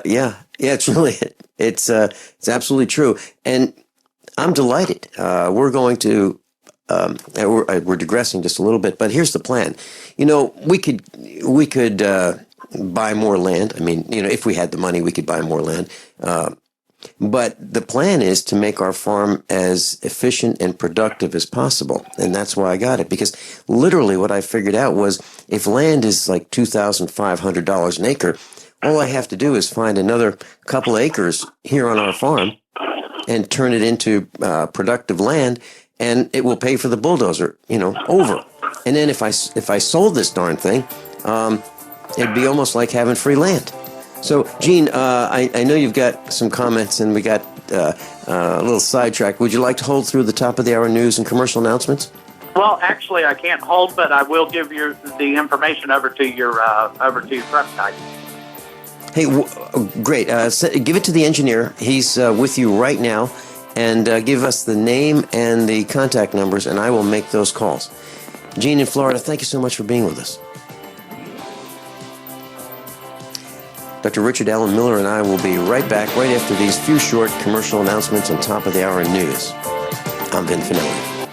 Yeah, it's really it's absolutely true, and I'm delighted. We're going to we're digressing just a little bit, but here's the plan. You know, we could buy more land. I mean, you know, if we had the money, we could buy more land. But the plan is to make our farm as efficient and productive as possible. And that's why I got it. Because literally what I figured out was if land is like $2,500 an acre, all I have to do is find another couple acres here on our farm and turn it into productive land, and it will pay for the bulldozer, you know, over. And then if I sold this darn thing, it'd be almost like having free land. So, Gene, I know you've got some comments, and we got a little sidetracked. Would you like to hold through the top of the hour news and commercial announcements? Well, actually, I can't hold, but I will give you the information over to your website. Hey, great. Give it to the engineer. He's with you right now, and give us the name and the contact numbers, and I will make those calls. Gene in Florida, thank you so much for being with us. Dr. Richard Allen Miller and I will be right back right after these few short commercial announcements on top of the hour news. I'm Ben Finelli.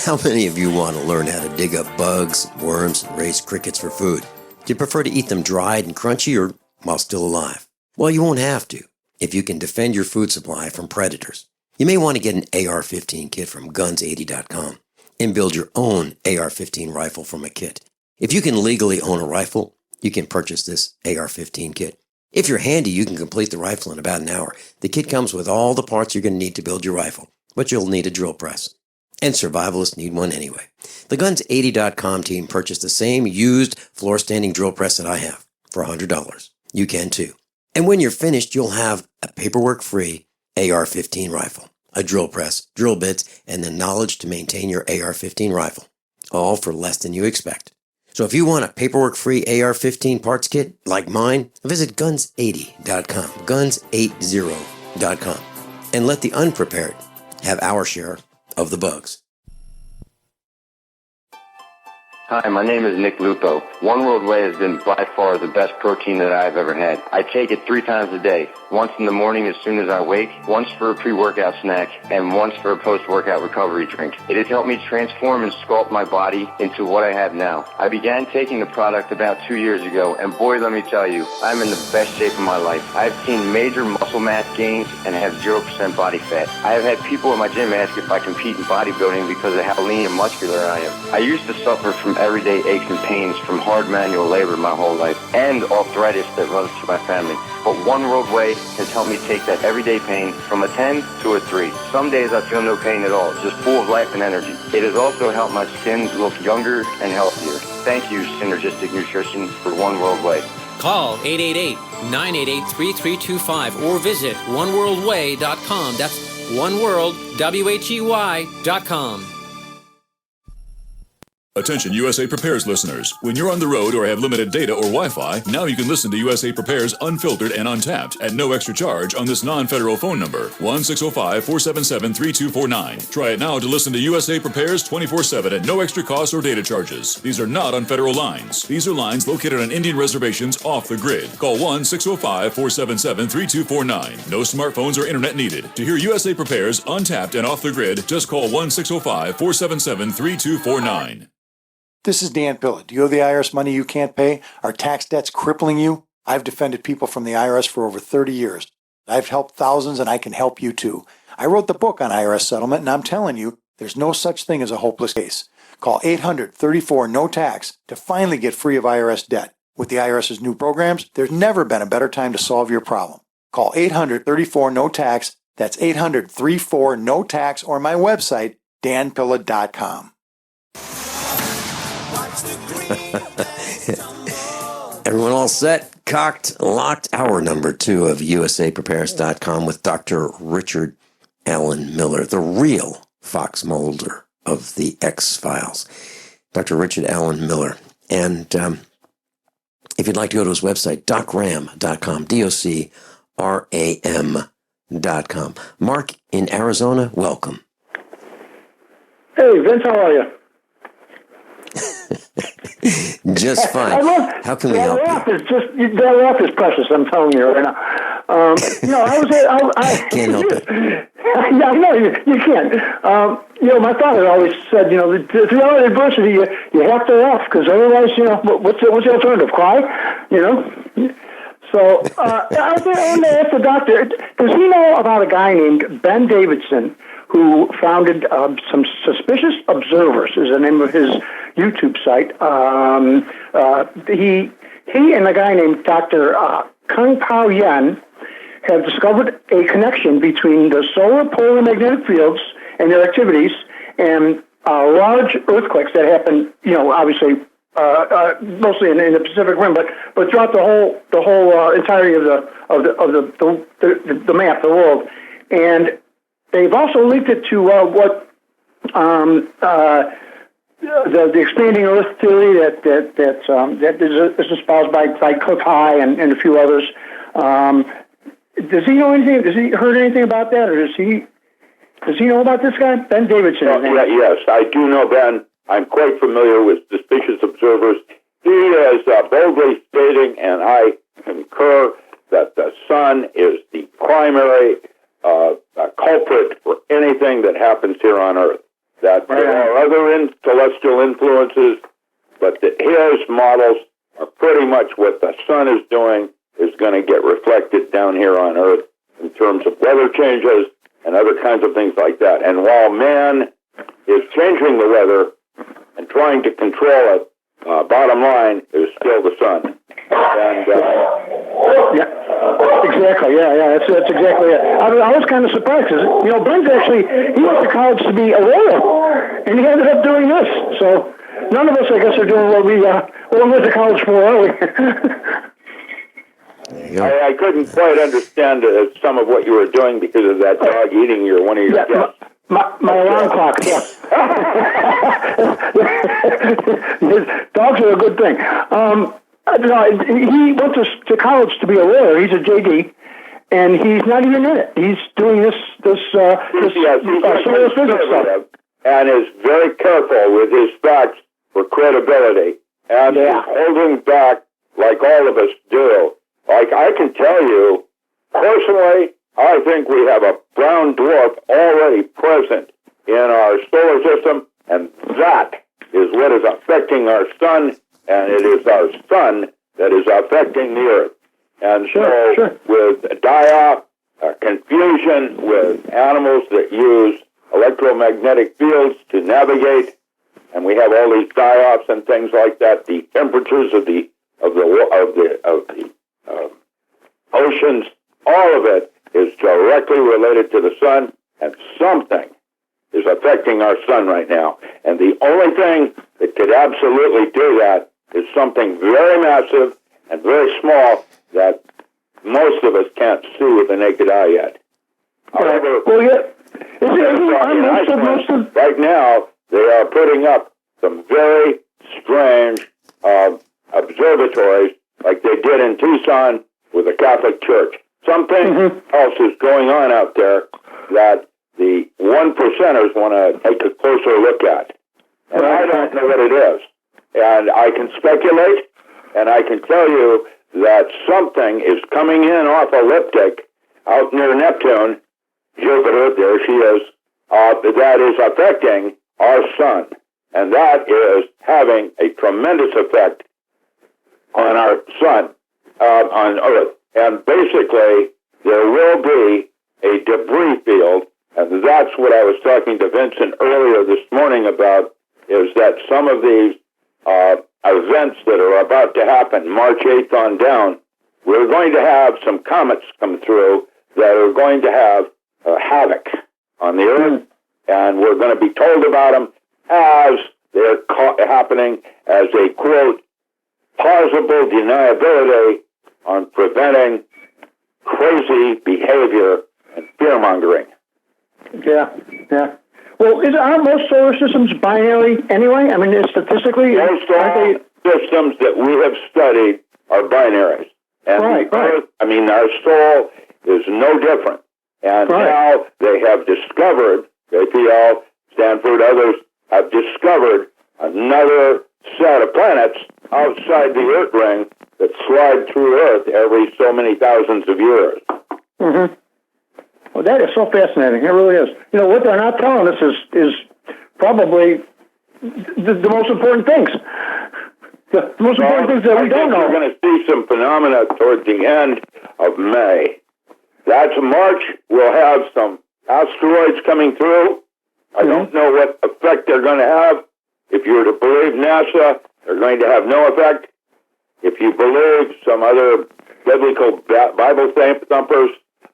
How many of you want to learn how to dig up bugs, worms, and raise crickets for food? Do you prefer to eat them dried and crunchy or while still alive? Well, you won't have to if you can defend your food supply from predators. You may want to get an AR-15 kit from guns80.com and build your own AR-15 rifle from a kit. If you can legally own a rifle, you can purchase this AR-15 kit. If you're handy, you can complete the rifle in about an hour. The kit comes with all the parts you're going to need to build your rifle, but you'll need a drill press. And survivalists need one anyway. The Guns80.com team purchased the same used floor-standing drill press that I have for $100. You can too. And when you're finished, you'll have a paperwork-free AR-15 rifle, a drill press, drill bits, and the knowledge to maintain your AR-15 rifle, all for less than you expect. So if you want a paperwork-free AR-15 parts kit like mine, visit Guns80.com, Guns80.com, and let the unprepared have our share of the bugs. Hi, my name is Nick Lupo. One World Whey has been by far the best protein that I've ever had. I take it 3 times a day. Once in the morning as soon as I wake, once for a pre-workout snack, and once for a post-workout recovery drink. It has helped me transform and sculpt my body into what I have now. I began taking the product about 2 years ago, and boy, let me tell you, I'm in the best shape of my life. I've seen major muscle mass gains and have 0% body fat. I have had people at my gym ask if I compete in bodybuilding because of how lean and muscular I am. I used to suffer from everyday aches and pains from hard manual labor my whole life, and arthritis that runs through my family. But One World Whey has helped me take that everyday pain from a 10 to a 3. Some days I feel no pain at all, just full of life and energy. It has also helped my skin look younger and healthier. Thank you, Synergistic Nutrition, for One World Whey. Call 888-988-3325 or visit oneworldwhey.com. That's oneworldwhey.com. Attention USA Prepares listeners. When you're on the road or have limited data or Wi-Fi, now you can listen to USA Prepares Unfiltered and Untapped at no extra charge on this non-federal phone number, 1-605-477-3249. Try it now to listen to USA Prepares 24/7 at no extra cost or data charges. These are not on federal lines. These are lines located on Indian reservations off the grid. Call 1-605-477-3249. No smartphones or internet needed. To hear USA Prepares Untapped and Off the Grid, just call 1-605-477-3249. This is Dan Pilla. Do you owe the IRS money you can't pay? Are tax debts crippling you? I've defended people from the IRS for over 30 years. I've helped thousands, and I can help you too. I wrote the book on IRS settlement, and I'm telling you, there's no such thing as a hopeless case. Call 800-34-NO-TAX to finally get free of IRS debt. With the IRS's new programs, there's never been a better time to solve your problem. Call 800-34-NO-TAX. That's 800-34-NO-TAX, or my website, danpilla.com. Everyone all set, cocked, locked? Hour number 2 of USAPrepares.com with Dr. Richard Allen Miller, the real Fox Mulder of the X-Files. Dr. Richard Allen Miller. And if you'd like to go to his website, docram.com, DOCRAM.com. Mark in Arizona, welcome. Hey, Vince, how are you? Just fine. How can we help you? That laugh is precious. I'm telling you right now. I can't help it. Yeah, I know you can't. My father always said, through all adversity, you have to laugh because otherwise, what's the alternative? Cry, So I want to ask the doctor, does he know about a guy named Ben Davidson who founded some Suspicious Observers, is the name of his YouTube site. He and a guy named Dr. Kung Pao Yen have discovered a connection between the solar polar magnetic fields and their activities and large earthquakes that happen, obviously mostly in the Pacific Rim, but throughout the whole entirety of the map, the world. And they've also linked it to what the expanding Earth theory that is espoused by Cook High and a few others. Does he know anything? Has he heard anything about that, or does he know about this guy, Ben Davidson? Yes, I do know Ben. I'm quite familiar with Suspicious Observers. He is boldly stating, and I concur, that the sun is the primary culprit for anything that happens here on Earth. That there are other celestial influences, but that his models are pretty much what the sun is doing is going to get reflected down here on Earth in terms of weather changes and other kinds of things like that. And while man is changing the weather and trying to control it, bottom line is still the sun. And exactly. Yeah. That's exactly it. I was kind of surprised because Ben's he went to college to be a lawyer, and he ended up doing this. So none of us, I guess, are doing what we went to college for, are we? I couldn't quite understand some of what you were doing because of that dog eating one of your guests. My alarm clock, yeah. Dogs are a good thing. He went to college to be a lawyer. He's a JD, and he's not even in it. He's doing this solar physics stuff. And is very careful with his facts for credibility. And is holding back like all of us do. Like I can tell you, personally, I think we have a brown dwarf already present in our solar system, and that is what is affecting our sun, and it is our sun that is affecting the Earth. And with die-off, confusion with animals that use electromagnetic fields to navigate, and we have all these die-offs and things like that, the temperatures of the oceans, all of it is directly related to the sun, and something is affecting our sun right now. And the only thing that could absolutely do that is something very massive and very small that most of us can't see with the naked eye yet. However, right now, they are putting up some very strange observatories like they did in Tucson with the Catholic Church. Something else is going on out there that the 1%ers want to take a closer look at. And I don't know what it is. And I can speculate, and I can tell you that something is coming in off elliptic out near Neptune, Jupiter, there she is, that is affecting our sun. And that is having a tremendous effect on our sun, on Earth. And basically, there will be a debris field, and that's what I was talking to Vincent earlier this morning about, is that some of these events that are about to happen, March 8th on down, we're going to have some comets come through that are going to have havoc on the Earth, and we're going to be told about them as they're happening as a, quote, plausible deniability on preventing crazy behavior and fear-mongering. Yeah. Well, aren't most solar systems binary anyway? I mean, statistically... Most all systems that we have studied are binaries. And Earth, our soul is no different. And now they have discovered, JPL, Stanford, others have discovered another set of planets outside the Earth ring that slide through Earth every so many thousands of years. Mm-hmm. Well, that is so fascinating. It really is. You know, what they're not telling us is probably the most important things. The most important things that we don't know. We're going to see some phenomena toward the end of May. That's March. We'll have some asteroids coming through. I don't know what effect they're going to have. If you were to believe NASA, they're going to have no effect. If you believe some other biblical Bible thumpers,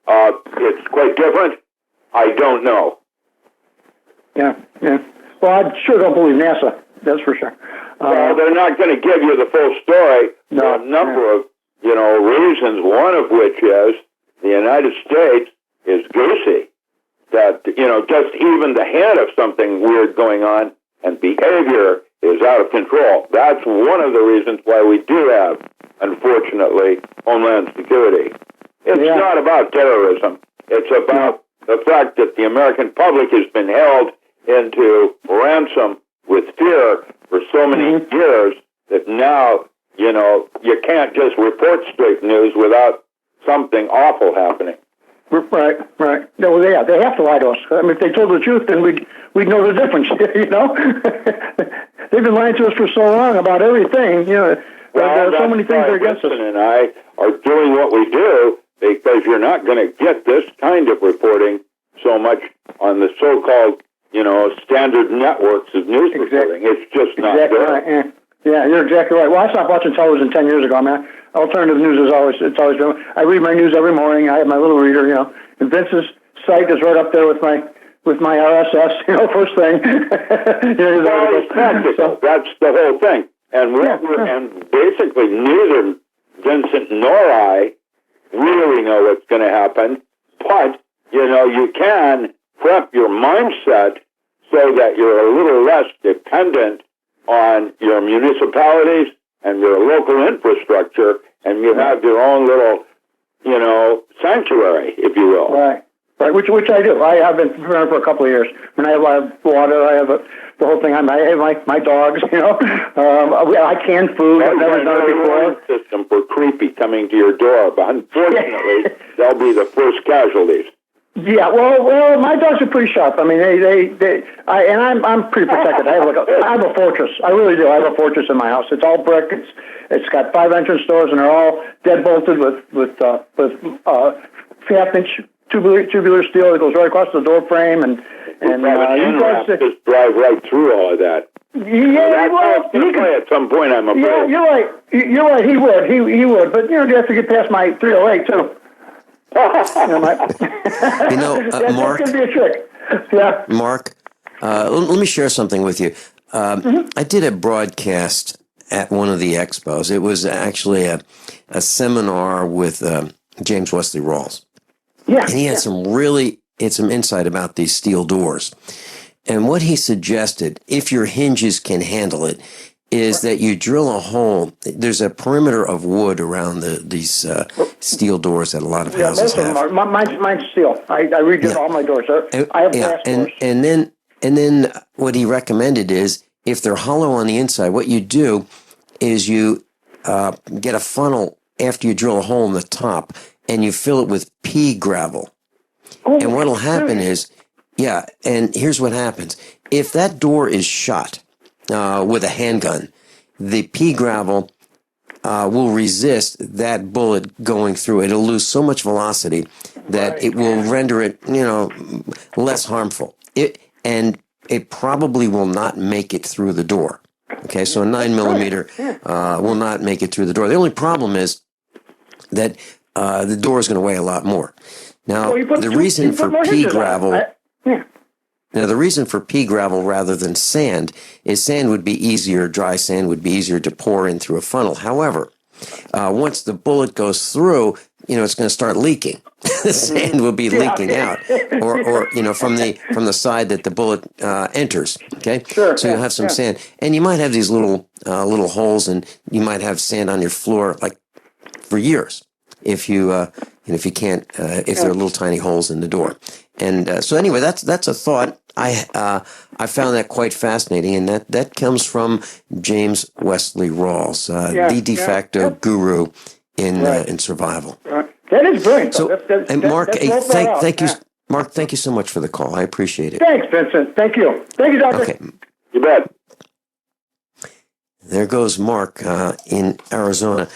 it's quite different. I don't know. Yeah. Well, I sure don't believe NASA. That's for sure. Well, they're not going to give you the full story. There are a number of, reasons, one of which is the United States is goosey. That, just even the hint of something weird going on and behavior is out of control. That's one of the reasons why we do have, unfortunately, Homeland Security. It's not about terrorism. It's about the fact that the American public has been held into ransom with fear for so many years that now, you can't just report straight news without something awful happening. Right. No, they have to lie to us. I mean, if they told the truth, then we'd know the difference. They've been lying to us for so long about everything. There are so many things that are against us. Vincent and I are doing what we do because you're not going to get this kind of reporting so much on the so-called, standard networks of news reporting. It's just not there. Right. Yeah, you're exactly right. Well, I stopped watching television 10 years ago. I mean, alternative news is always been. I read my news every morning. I have my little reader, and Vince's site is right up there with my RSS, first thing. Well, it's practical. That's the whole thing. And and basically neither Vincent nor I really know what's going to happen. But, you can prep your mindset so that you're a little less dependent on your municipalities and your local infrastructure, and you have your own little, sanctuary, if you will. Right, which I do. I have been preparing for a couple of years. I have water, I have the whole thing. I have my dogs, I can food. I've never done it before. System for creepy coming to your door, but unfortunately, they'll be the first casualties. Yeah, well, my dogs are pretty sharp. I mean, I'm pretty protected. I have a fortress. I really do. I have a fortress in my house. It's all brick. It's got 5 entrance doors, and they're all dead bolted with 1/2-inch tubular steel that goes right across the door frame, and you guys just drive right through all of that. Yeah, well, at some point I'm afraid. Yeah, you're right. You're right. He would. He would. But you have to get past my 308 too. Mark. That could be a trick. Yeah. Mark, let me share something with you. I did a broadcast at one of the expos. It was actually a seminar with James Wesley Rawles. Yeah. And he had some insight about these steel doors. And what he suggested, if your hinges can handle it, is that you drill a hole. There's a perimeter of wood around these steel doors that a lot of houses have. Most of them are. Mine's steel. I redid all my doors. I have glass doors. And then what he recommended is, if they're hollow on the inside, what you do is you get a funnel after you drill a hole in the top, and you fill it with pea gravel. And what'll happen is, and here's what happens. If that door is shot with a handgun, the pea gravel will resist that bullet going through. It'll lose so much velocity that it will render it, less harmful. It probably will not make it through the door. Okay, so a 9mm will not make it through the door. The only problem is that the door is going to weigh a lot more. Now, the reason for pea gravel... Now, the reason for pea gravel rather than sand is sand would be easier, dry sand would be easier to pour in through a funnel. However, once the bullet goes through, it's going to start leaking. The sand will be leaking out, or from the side that the bullet enters. Okay, so you'll have some sand, and you might have these little holes, and you might have sand on your floor like for years if you can't if there are little tiny holes in the door. And so anyway, that's a thought. I found that quite fascinating, and that comes from James Wesley Rawles, the de facto guru in survival. That is brilliant. So, and Mark, thank you, Yeah. Mark. Thank you so much for the call. I appreciate it. Thanks, Vincent. Thank you. Thank you, Doctor. Okay. You bet. There goes Mark in Arizona.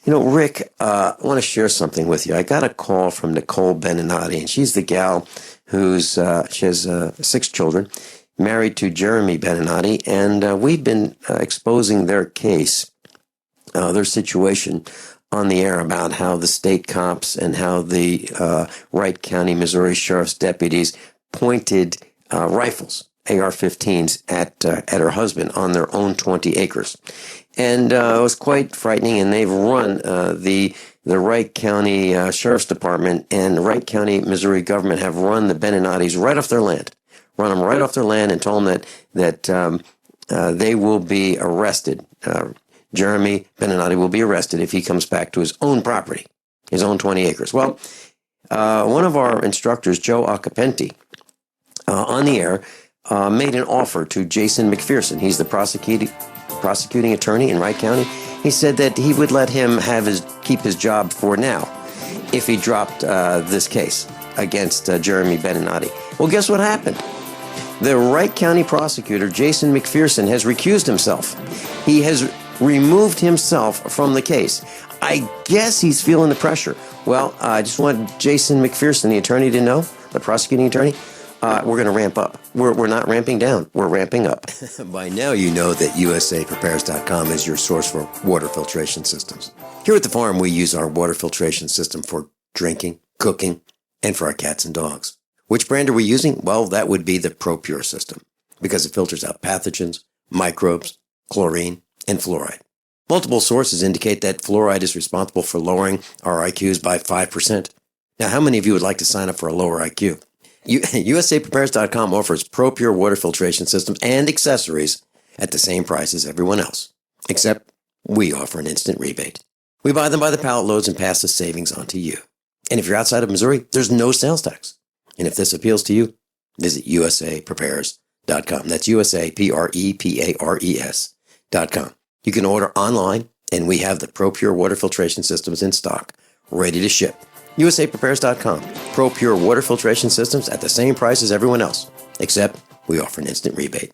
You know, Rick, I want to share something with you. I got a call from Nicole Beninati, and she's the gal who's she has 6 children, married to Jeremy Beninati, and we've been exposing their case, their situation on the air about how the state cops and how the Wright County, Missouri Sheriff's deputies pointed rifles, AR-15s, at her husband on their own 20 acres. And it was quite frightening, and they've run the Wright County Sheriff's Department and the Wright County, Missouri government have run the Beninatis right off their land, run them right off their land and told them that they will be arrested. Jeremy Beninati will be arrested if he comes back to his own property, his own 20 acres. Well, one of our instructors, Joe Acapenti, on the air, made an offer to Jason McPherson. He's the prosecuting attorney in Wright County. He said that he would let him keep his job for now if he dropped this case against Jeremy Beninati. Well, guess what happened? The Wright County prosecutor, Jason McPherson, has recused himself. He has removed himself from the case. I guess he's feeling the pressure. Well, I just want Jason McPherson, the attorney, to know, the prosecuting attorney, we're going to ramp up. We're not ramping down. We're ramping up. By now, you know that USAPrepares.com is your source for water filtration systems. Here at the farm, we use our water filtration system for drinking, cooking, and for our cats and dogs. Which brand are we using? Well, that would be the ProPure system, because it filters out pathogens, microbes, chlorine, and fluoride. Multiple sources indicate that fluoride is responsible for lowering our IQs by 5%. Now, how many of you would like to sign up for a lower IQ? USAPrepares.com offers ProPure water filtration systems and accessories at the same price as everyone else, except we offer an instant rebate. We buy them by the pallet loads and pass the savings on to you. And if you're outside of Missouri, there's no sales tax. And if this appeals to you, visit USAPrepares.com. That's USAPrepares.com. You can order online, and we have the ProPure water filtration systems in stock, ready to ship. USAPrepares.com. ProPure water filtration systems at the same price as everyone else, except we offer an instant rebate.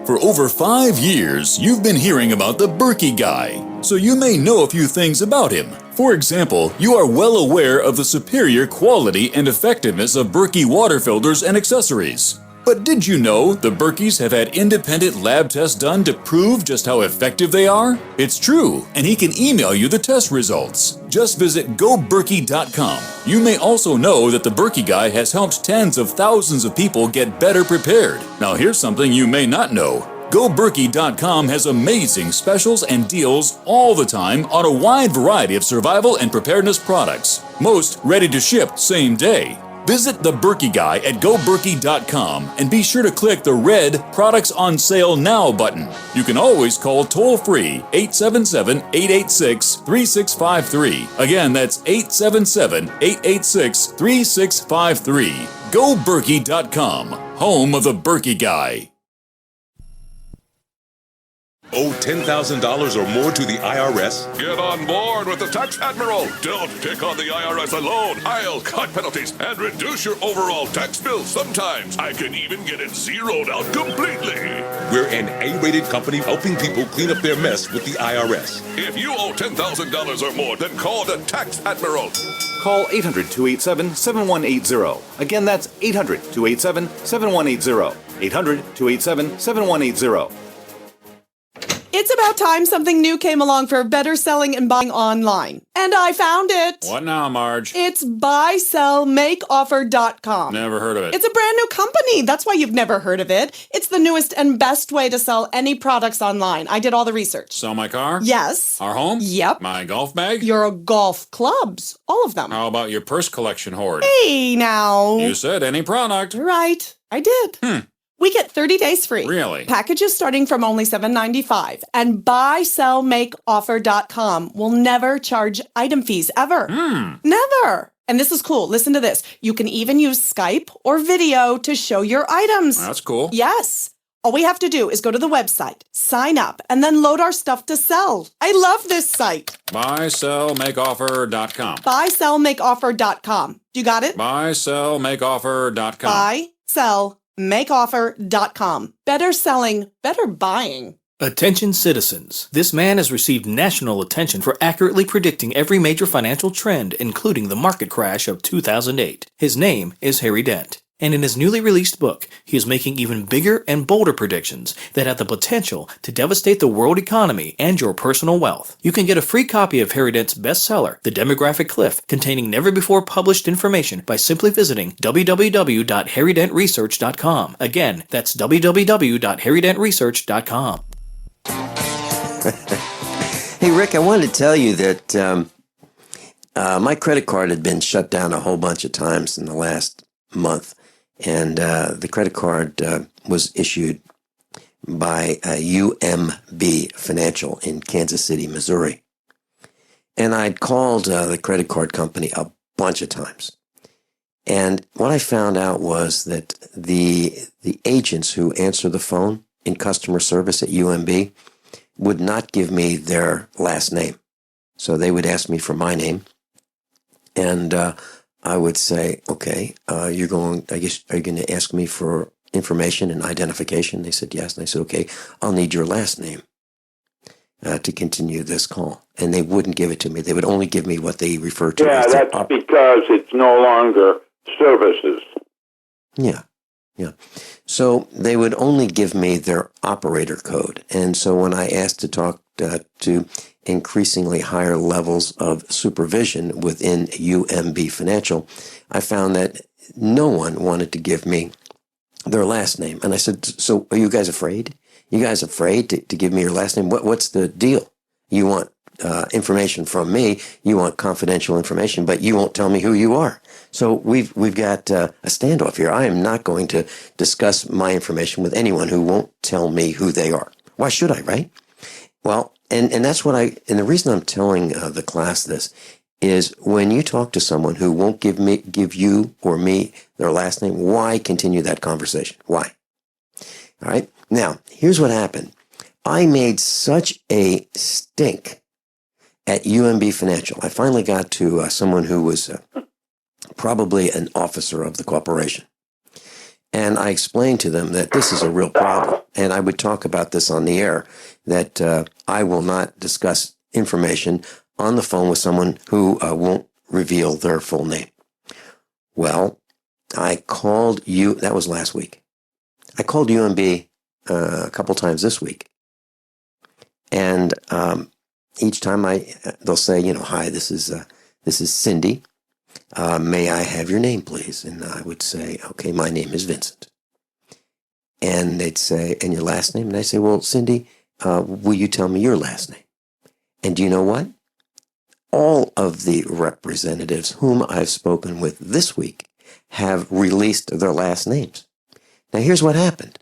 For over 5 years, you've been hearing about the Berkey guy, so you may know a few things about him. For example, you are well aware of the superior quality and effectiveness of Berkey water filters and accessories. But did you know the Berkeys have had independent lab tests done to prove just how effective they are? It's true, and he can email you the test results. Just visit GoBerkey.com. You may also know that the Berkey guy has helped tens of thousands of people get better prepared. Now here's something you may not know. GoBerkey.com has amazing specials and deals all the time on a wide variety of survival and preparedness products. Most ready to ship same day. Visit the Berkey guy at GoBerkey.com and be sure to click the red Products on Sale Now button. You can always call toll-free 877-886-3653. Again, that's 877-886-3653. GoBerkey.com, home of the Berkey guy. Owe $10,000 or more to the IRS? Get on board with the Tax Admiral. Don't pick on the IRS alone. I'll cut penalties and reduce your overall tax bill. Sometimes I can even get it zeroed out completely. We're an A-rated company helping people clean up their mess with the IRS. If you owe $10,000 or more, then call the Tax Admiral. Call 800-287-7180. Again, that's 800-287-7180. 800-287-7180. It's about time something new came along for better selling and buying online. And I found it. What now, Marge? It's buysellmakeoffer.com. Never heard of it. It's a brand new company. That's why you've never heard of it. It's the newest and best way to sell any products online. I did all the research. Sell my car? Yes. Our home? Yep. My golf bag? Your golf clubs. All of them. How about your purse collection hoard? Hey, now. You said any product. Right. I did. We get 30 days free. Really? Packages starting from only $7.95. And buysellmakeoffer.com will never charge item fees, ever. Never. And this is cool. Listen to this. You can even use Skype or video to show your items. That's cool. Yes. All we have to do is go to the website, sign up, and then load our stuff to sell. I love this site. BuySellMakeOffer.com. BuySellMakeOffer.com. You got it? BuySellMakeOffer.com. BuySellMakeOffer.com. Better selling, better buying. Attention citizens. This man has received national attention for accurately predicting every major financial trend, including the market crash of 2008. His name is Harry Dent. And in his newly released book, he is making even bigger and bolder predictions that have the potential to devastate the world economy and your personal wealth. You can get a free copy of Harry Dent's bestseller, The Demographic Cliff, containing never-before-published information by simply visiting www.harrydentresearch.com. Again, that's www.harrydentresearch.com. Hey, Rick, I wanted to tell you that my credit card had been shut down a whole bunch of times in the last month, and the credit card was issued by UMB Financial in Kansas City, Missouri. And I'd called the credit card company a bunch of times. And what I found out was that the agents who answer the phone in customer service at UMB would not give me their last name. So they would ask me for my name. And I would say, okay, are you going to ask me for information and identification? They said, yes. And I said, okay, I'll need your last name to continue this call. And they wouldn't give it to me. They would only give me what they refer to as that's because it's no longer services. Yeah. So they would only give me their operator code. And so when I asked to talk to increasingly higher levels of supervision within UMB Financial, I found that no one wanted to give me their last name. And I said, so are you guys afraid? You guys afraid to give me your last name? What's the deal? You want information from me, you want confidential information, but you won't tell me who you are. So we've got a standoff here. I am not going to discuss my information with anyone who won't tell me who they are. Why should I, right? Well, and that's what and the reason I'm telling the class this is when you talk to someone who won't give you or me their last name, why continue that conversation? Why? All right. Now, here's what happened. I made such a stink at UMB Financial. I finally got to someone who was probably an officer of the corporation. And I explained to them that this is a real problem. And I would talk about this on the air, that I will not discuss information on the phone with someone who won't reveal their full name. Well, I called that was last week. I called UMB a couple times this week. And each time they'll say, hi, this is Cindy. May I have your name, please? And I would say, okay, my name is Vincent. And they'd say, and your last name? And I say, well, Cindy, will you tell me your last name? And do you know what? All of the representatives whom I've spoken with this week have released their last names. Now, here's what happened.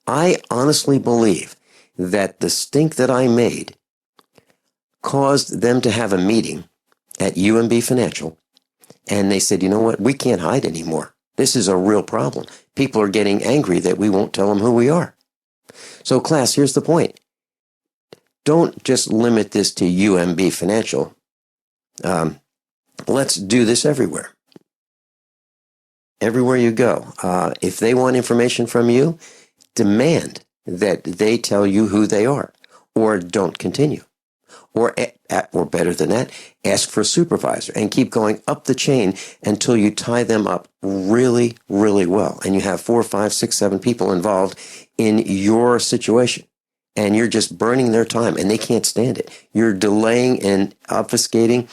I honestly believe that the stink that I made caused them to have a meeting at UMB Financial, and they said, you know what, we can't hide anymore. This is a real problem. People are getting angry that we won't tell them who we are. So, class, here's the point. Don't just limit this to UMB Financial. Let's do this everywhere. Everywhere you go. If they want information from you, demand that they tell you who they are, or don't continue. Or better than that, ask for a supervisor and keep going up the chain until you tie them up really, really well. And you have 4, 5, 6, 7 people involved in your situation. And you're just burning their time and they can't stand it. You're delaying and obfuscating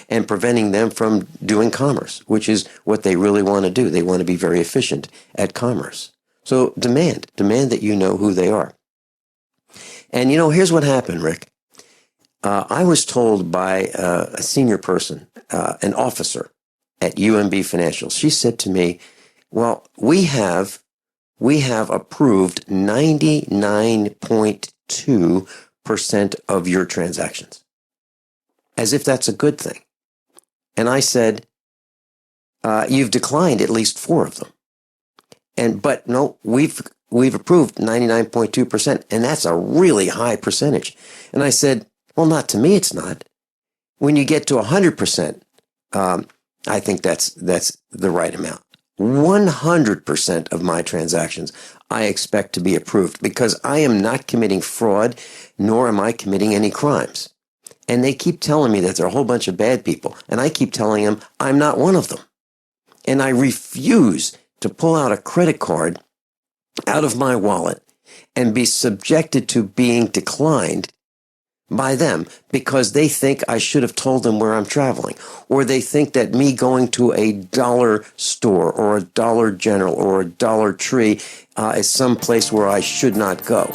and preventing them from doing commerce, which is what they really want to do. They want to be very efficient at commerce. So demand that you know who they are. And here's what happened, Rick. I was told by a senior person, an officer at UMB Financial. She said to me, well, we have approved 99.2% of your transactions. As if that's a good thing. And I said, you've declined at least 4 of them. But no, we've approved 99.2%, and that's a really high percentage. And I said, well, not to me, it's not. When you get to 100%, I think that's the right amount. 100% of my transactions I expect to be approved because I am not committing fraud, nor am I committing any crimes. And they keep telling me that they're a whole bunch of bad people, and I keep telling them I'm not one of them. And I refuse to pull out a credit card out of my wallet and be subjected to being declined by them because they think I should have told them where I'm traveling, or they think that me going to a dollar store or a Dollar General or a Dollar Tree is some place where I should not go,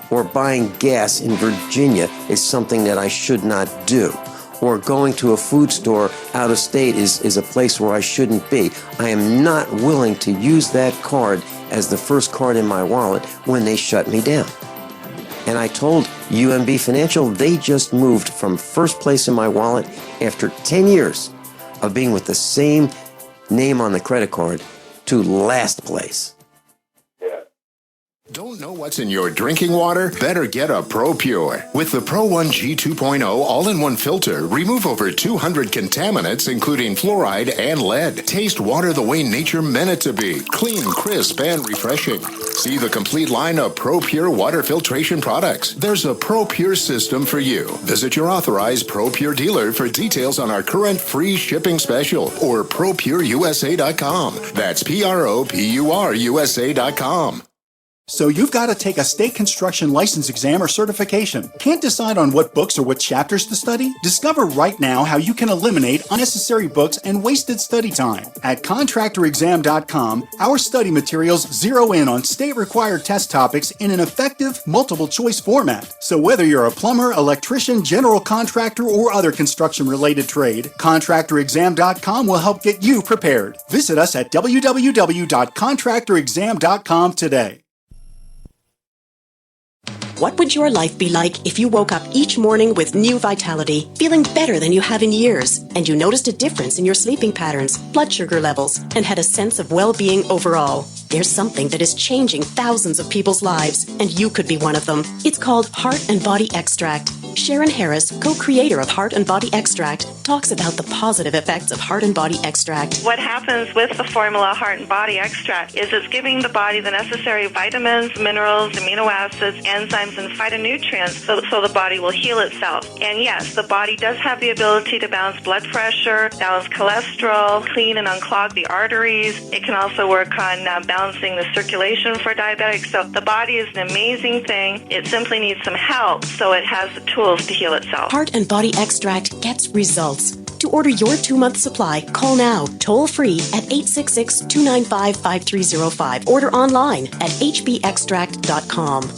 or buying gas in Virginia is something that I should not do, or going to a food store out of state is a place where I shouldn't be. I am not willing to use that card as the first card in my wallet when they shut me down. And I told UMB Financial they just moved from first place in my wallet after 10 years of being with the same name on the credit card to last place. Don't know what's in your drinking water? Better get a ProPure. With the Pro 1G 2.0 all-in-one filter, remove over 200 contaminants, including fluoride and lead. Taste water the way nature meant it to be. Clean, crisp, and refreshing. See the complete line of ProPure water filtration products. There's a ProPure system for you. Visit your authorized ProPure dealer for details on our current free shipping special or ProPureUSA.com. That's ProPuruSA.com. So you've got to take a state construction license exam or certification. Can't decide on what books or what chapters to study? Discover right now how you can eliminate unnecessary books and wasted study time. At contractorexam.com, our study materials zero in on state-required test topics in an effective, multiple-choice format. So whether you're a plumber, electrician, general contractor, or other construction-related trade, contractorexam.com will help get you prepared. Visit us at www.contractorexam.com today. What would your life be like if you woke up each morning with new vitality, feeling better than you have in years, and you noticed a difference in your sleeping patterns, blood sugar levels, and had a sense of well-being overall? There's something that is changing thousands of people's lives, and you could be one of them. It's called Heart and Body Extract. Sharon Harris, co-creator of Heart and Body Extract, talks about the positive effects of Heart and Body Extract. What happens with the formula Heart and Body Extract is it's giving the body the necessary vitamins, minerals, amino acids, enzymes, and phytonutrients so the body will heal itself. And yes, the body does have the ability to balance blood pressure, balance cholesterol, clean and unclog the arteries. It can also work on balancing the circulation for diabetics. So the body is an amazing thing. It simply needs some help so it has the tools to heal itself. Heart and Body Extract gets results. To order your 2-month supply, call now, toll free at 866-295-5305. Order online at hbextract.com.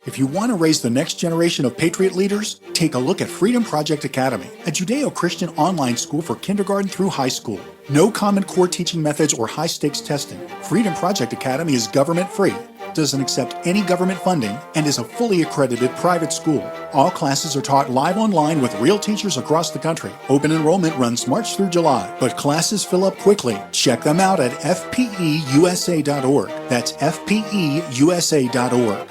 If you want to raise the next generation of Patriot leaders, take a look at Freedom Project Academy, a Judeo-Christian online school for kindergarten through high school. No Common Core teaching methods or high-stakes testing. Freedom Project Academy is government-free, doesn't accept any government funding, and is a fully accredited private school. All classes are taught live online with real teachers across the country. Open enrollment runs March through July, but classes fill up quickly. Check them out at fpeusa.org. That's fpeusa.org.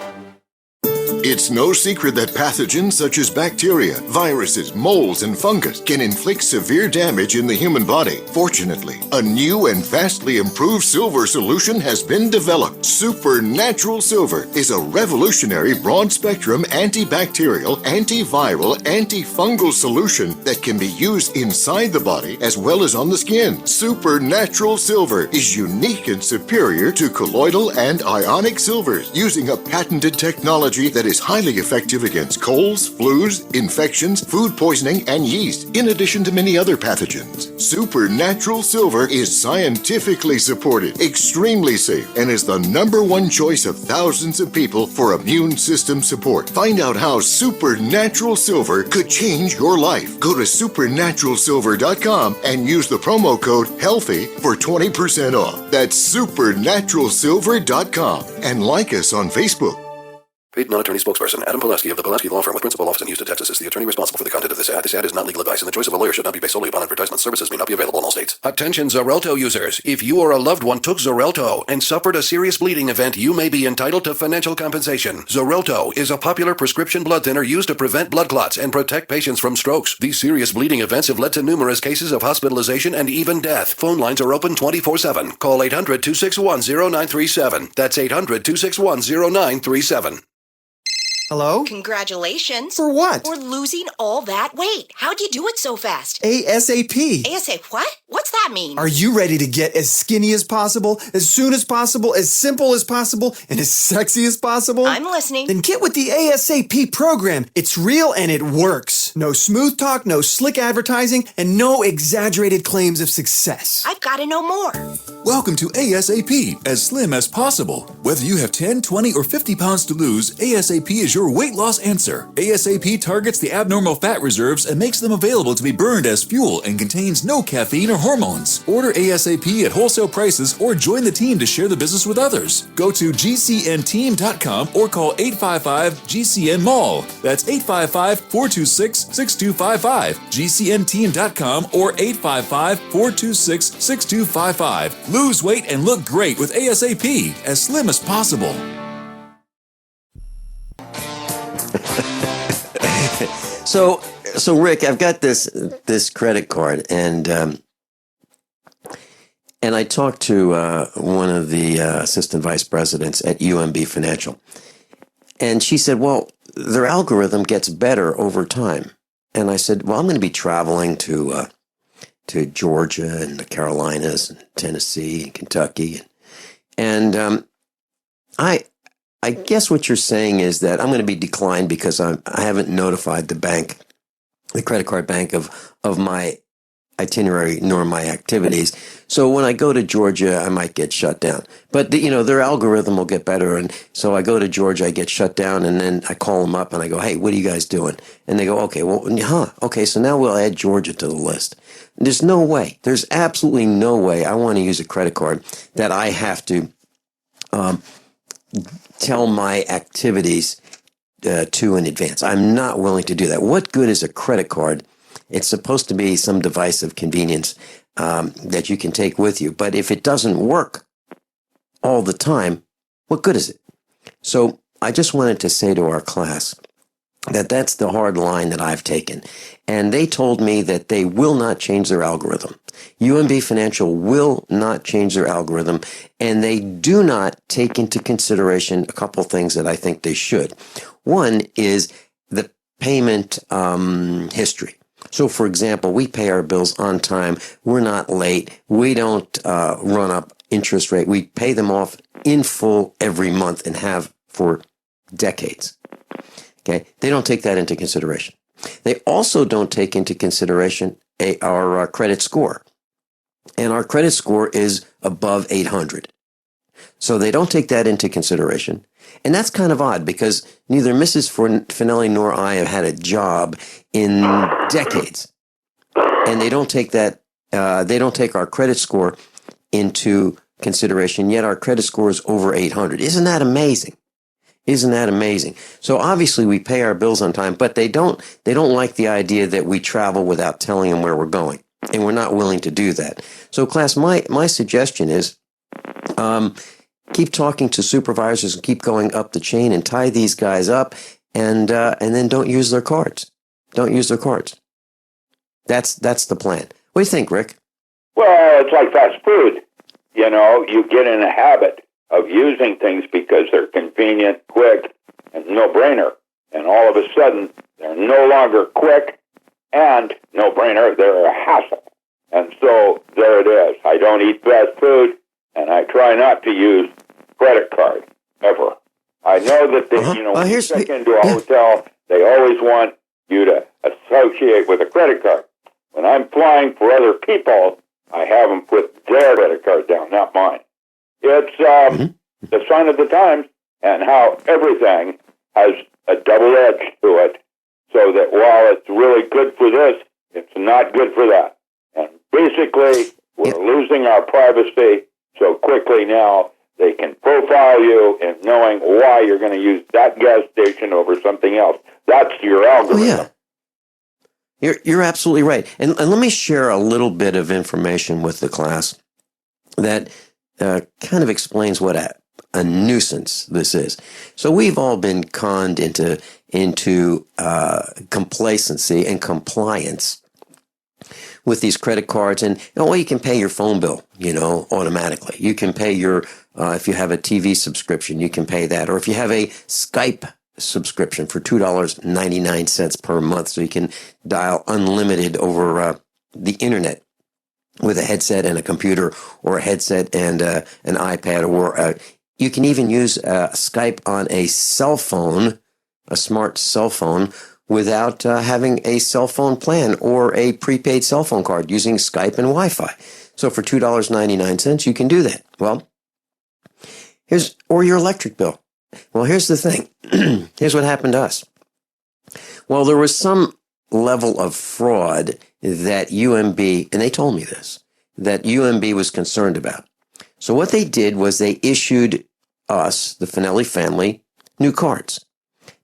It's no secret that pathogens such as bacteria, viruses, molds, and fungus can inflict severe damage in the human body. Fortunately, a new and vastly improved silver solution has been developed. Supernatural Silver is a revolutionary broad-spectrum antibacterial, antiviral, antifungal solution that can be used inside the body as well as on the skin. Supernatural Silver is unique and superior to colloidal and ionic silvers, using a patented technology that is highly effective against colds, flus, infections, food poisoning, and yeast, in addition to many other pathogens. Supernatural Silver is scientifically supported, extremely safe, and is the #1 choice of thousands of people for immune system support. Find out how Supernatural Silver could change your life. Go to supernaturalsilver.com and use the promo code HEALTHY for 20% off. That's supernaturalsilver.com, and like us on Facebook. Paid non-attorney spokesperson Adam Pulaski of the Pulaski Law Firm with principal office in Houston, Texas is the attorney responsible for the content of this ad. This ad is not legal advice, and the choice of a lawyer should not be based solely upon advertisement. Services may not be available in all states. Attention Xarelto users. If you or a loved one took Xarelto and suffered a serious bleeding event, you may be entitled to financial compensation. Xarelto is a popular prescription blood thinner used to prevent blood clots and protect patients from strokes. These serious bleeding events have led to numerous cases of hospitalization and even death. Phone lines are open 24/7. Call 800-261-0937. That's 800-261-0937. Hello? Congratulations. For what? For losing all that weight. How'd you do it so fast? ASAP. ASAP what? What's that mean? Are you ready to get as skinny as possible, as soon as possible, as simple as possible, and as sexy as possible? I'm listening. Then get with the ASAP program. It's real and it works. No smooth talk, no slick advertising, and no exaggerated claims of success. I've got to know more. Welcome to ASAP, as slim as possible. Whether you have 10, 20, or 50 pounds to lose, ASAP is your weight loss answer. ASAP targets the abnormal fat reserves and makes them available to be burned as fuel and contains no caffeine or hormones. Order ASAP at wholesale prices or join the team to share the business with others. Go to gcnteam.com or call 855-GCN-MALL. That's 855-426-6255. gcnteam.com or 855-426-6255. Lose weight and look great with ASAP, as slim as possible. So Rick, I've got this credit card, and I talked to one of the assistant vice presidents at UMB Financial, and she said, "Well, their algorithm gets better over time." And I said, "Well, I'm going to be traveling to Georgia and the Carolinas and Tennessee and Kentucky, and I guess what you're saying is that I'm going to be declined because I haven't notified the bank, the credit card bank, of my itinerary nor my activities. So when I go to Georgia, I might get shut down. But their algorithm will get better, and so I go to Georgia, I get shut down, and then I call them up and I go, "Hey, what are you guys doing?" And they go, "Okay, okay, so now we'll add Georgia to the list." There's no way. There's absolutely no way I want to use a credit card that I have to tell my activities to in advance. I'm not willing to do that. What good is a credit card? It's supposed to be some device of convenience that you can take with you. But if it doesn't work all the time, what good is it? So I just wanted to say to our class that that's the hard line that I've taken. And they told me that they will not change their algorithm. UMB Financial will not change their algorithm, and they do not take into consideration a couple things that I think they should. One is the payment history. So, for example, we pay our bills on time. We're not late. We don't run up interest rate. We pay them off in full every month and have for decades. Okay, they don't take that into consideration. They also don't take into consideration our credit score. And our credit score is above 800. So they don't take that into consideration. And that's kind of odd because neither Mrs. Finelli nor I have had a job in decades. And they don't take that, they don't take our credit score into consideration, yet our credit score is over 800. Isn't that amazing? Isn't that amazing? So obviously we pay our bills on time, but they don't like the idea that we travel without telling them where we're going. And we're not willing to do that. So class, my suggestion is, keep talking to supervisors and keep going up the chain and tie these guys up and then don't use their cards. Don't use their cards. That's the plan. What do you think, Rick? Well, it's like fast food. You get in a habit of using things because they're convenient, quick, and no-brainer. And all of a sudden, they're no longer quick and no-brainer. They're a hassle. And so there it is. I don't eat fast food, and I try not to use credit card ever. I know that when you check into a hotel, they always want you to associate with a credit card. When I'm flying for other people, I have them put their credit card down, not mine. It's the sign of the times and how everything has a double edge to it, so that while it's really good for this, it's not good for that. And basically, we're losing our privacy so quickly now They can profile you in knowing why you're going to use that gas station over something else. That's your algorithm. Oh, yeah. You're absolutely right. And let me share a little bit of information with the class that kind of explains what a nuisance this is. So we've all been conned into complacency and compliance with these credit cards, and you can pay your phone bill, automatically. You can pay your, if you have a TV subscription, you can pay that. Or if you have a Skype subscription for $2.99 per month, so you can dial unlimited over the internet with a headset and a computer, or a headset and an iPad, or you can even use Skype on a cell phone, a smart cell phone, without having a cell phone plan or a prepaid cell phone card, using Skype and Wi-Fi. So for $2.99, you can do that. Well, or your electric bill. Well, here's the thing. Here's what happened to us. Well, there was some level of fraud that UMB, and they told me this, that UMB was concerned about. So what they did was they issued us, the Finelli family, new cards.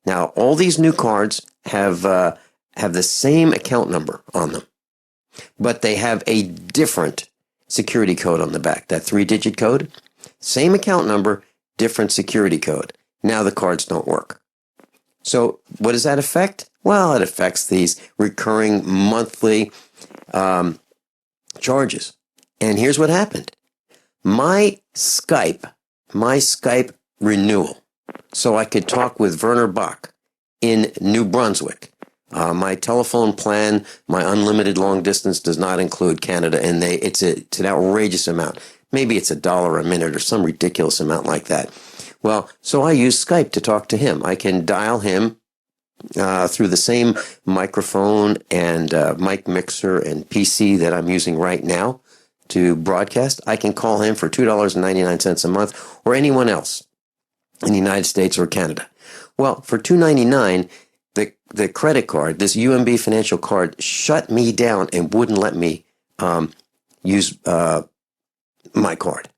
Now, all these new cards have the same account number on them, but they have a different security code on the back. That 3-digit code, same account number, different security code. Now the cards don't work. So what does that affect? Well, it affects these recurring monthly charges. And here's what happened. My Skype renewal, so I could talk with Werner Bach in New Brunswick. My telephone plan, my unlimited long distance, does not include Canada, and it's an outrageous amount. Maybe it's $1 a minute or some ridiculous amount like that. Well, so I use Skype to talk to him. I can dial him through the same microphone and mic mixer and PC that I'm using right now to broadcast. I can call him for $2.99 a month, or anyone else in the United States or Canada. Well, for $2.99, the credit card, this UMB financial card, shut me down and wouldn't let me use my card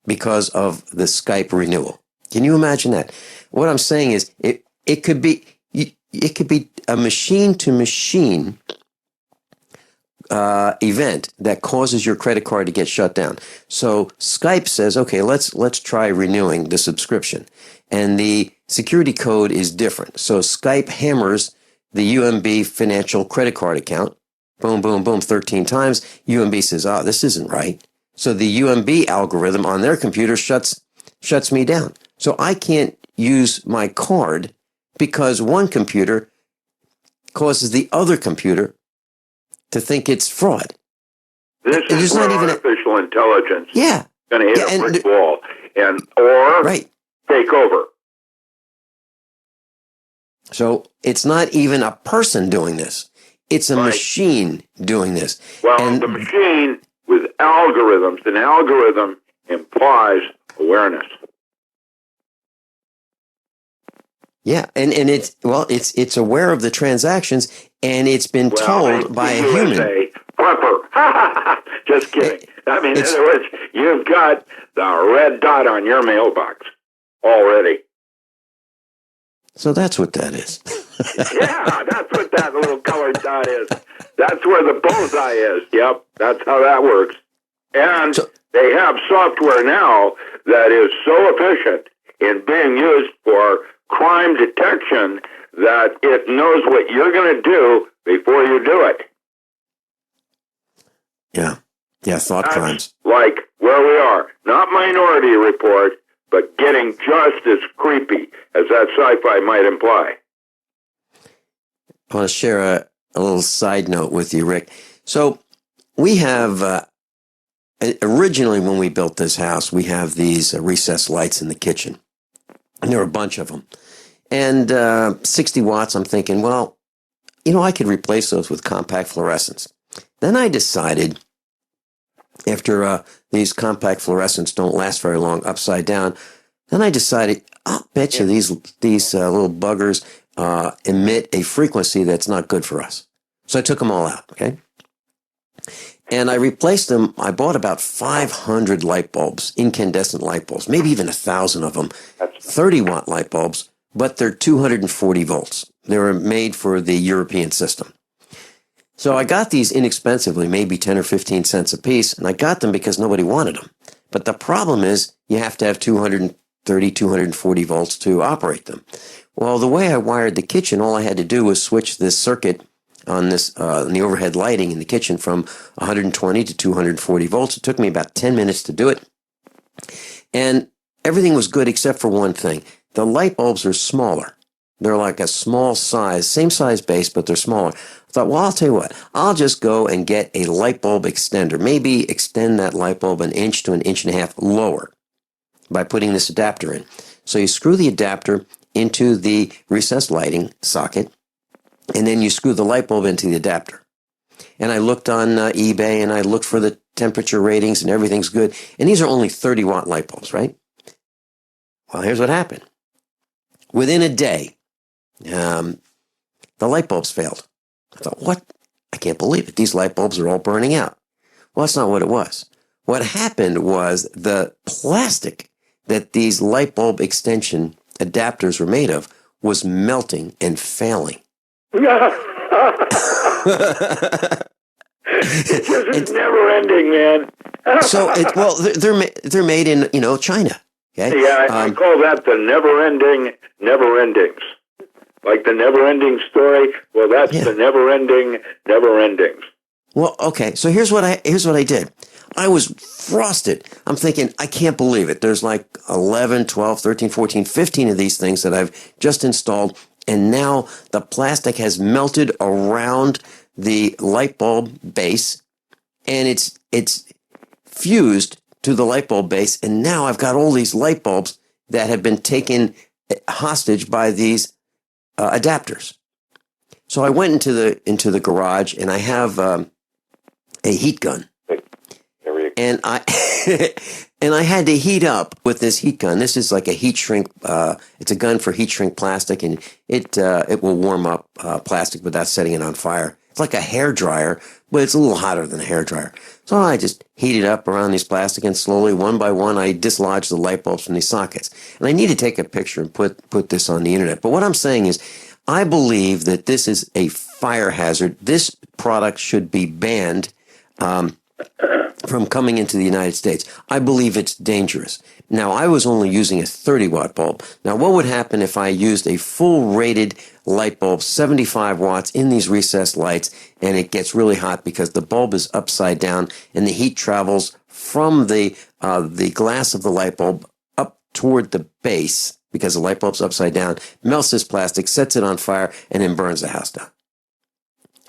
because of the Skype renewal. Can you imagine that? What I'm saying is, it could be a machine-to-machine event that causes your credit card to get shut down. So Skype says, okay, let's try renewing the subscription, and the security code is different. So Skype hammers the UMB financial credit card account, boom, boom, boom, 13 times. UMB says, this isn't right. So the UMB algorithm on their computer shuts me down. So I can't use my card because one computer causes the other computer to think it's fraud. This is where artificial intelligence going to hit a brick wall or take over. So it's not even a person doing this. It's a machine doing this. Well, the machine with algorithms, an algorithm implies awareness. Yeah, and it's aware of the transactions, and it's been told by a human. Prepper. Just kidding. I mean, in other words, you've got the red dot on your mailbox already. So that's what that is. Yeah, that's what that little colored dot is. That's where the bullseye is. Yep, that's how that works. And they have software now that is so efficient in being used for crime detection that it knows what you're going to do before you do it. Yeah, thought crimes. Like where we are. Not Minority Report, but getting just as creepy as that sci-fi might imply. I want to share a little side note with you, Rick. So we have, originally when we built this house, we have these recessed lights in the kitchen. And there were a bunch of them. And 60 watts, I'm thinking, well, I could replace those with compact fluorescents. Then I decided, after these compact fluorescents don't last very long upside down, then I decided, I'll bet you these little buggers emit a frequency that's not good for us. So I took them all out, okay? And I replaced them. I bought about 500 light bulbs, incandescent light bulbs, maybe even 1,000 of them, 30-watt light bulbs, but they're 240 volts. They were made for the European system. So I got these inexpensively, maybe 10 or 15 cents a piece, and I got them because nobody wanted them. But the problem is you have to have 230, 240 volts to operate them. Well, the way I wired the kitchen, all I had to do was switch this circuit on this the overhead lighting in the kitchen from 120 to 240 volts. It took me about 10 minutes to do it. And everything was good except for one thing. The light bulbs are smaller. They're like a small size, same size base, but they're smaller. I thought, well, I'll tell you what, I'll just go and get a light bulb extender. Maybe extend that light bulb an inch to an inch and a half lower by putting this adapter in. So you screw the adapter into the recessed lighting socket, and then you screw the light bulb into the adapter. And I looked on eBay, and I looked for the temperature ratings, and everything's good. And these are only 30-watt light bulbs, right? Well, here's what happened. Within a day, the light bulbs failed. I thought, what? I can't believe it. These light bulbs are all burning out. Well, that's not what it was. What happened was the plastic that these light bulb extension adapters were made of was melting and failing. It's never ending, man. So, they're made in China. Okay? Yeah, I call that the never endings. Like the never ending story. Well, that's the never endings. Well, okay. So here's what I did. I was frosted. I'm thinking, I can't believe it. There's like 11, 12, 13, 14, 15 of these things that I've just installed. And now the plastic has melted around the light bulb base, and it's fused to the light bulb base. And now I've got all these light bulbs that have been taken hostage by these adapters. So I went into the garage, and I have a heat gun, and I had to heat up with this heat gun. This is like a heat shrink. It's a gun for heat shrink plastic, and it will warm up plastic without setting it on fire. It's like a hair dryer, but it's a little hotter than a hair dryer. So I just heat it up around these plastic, and slowly, one by one, I dislodge the light bulbs from these sockets. And I need to take a picture and put this on the internet. But what I'm saying is, I believe that this is a fire hazard. This product should be banned from coming into the United States. I believe it's dangerous. Now, I was only using a 30-watt bulb. Now, what would happen if I used a full-rated light bulb, 75 watts, in these recessed lights, and it gets really hot because the bulb is upside down, and the heat travels from the glass of the light bulb up toward the base, because the light bulb's upside down, melts this plastic, sets it on fire, and then burns the house down.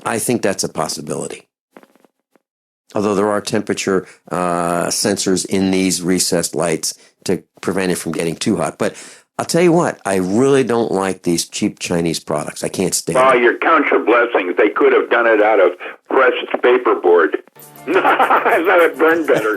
I think that's a possibility. Although there are temperature sensors in these recessed lights to prevent it from getting too hot. But I'll tell you what, I really don't like these cheap Chinese products. I can't stand Well, them. you count your blessings. They could have done it out of pressed paperboard. That would burn better.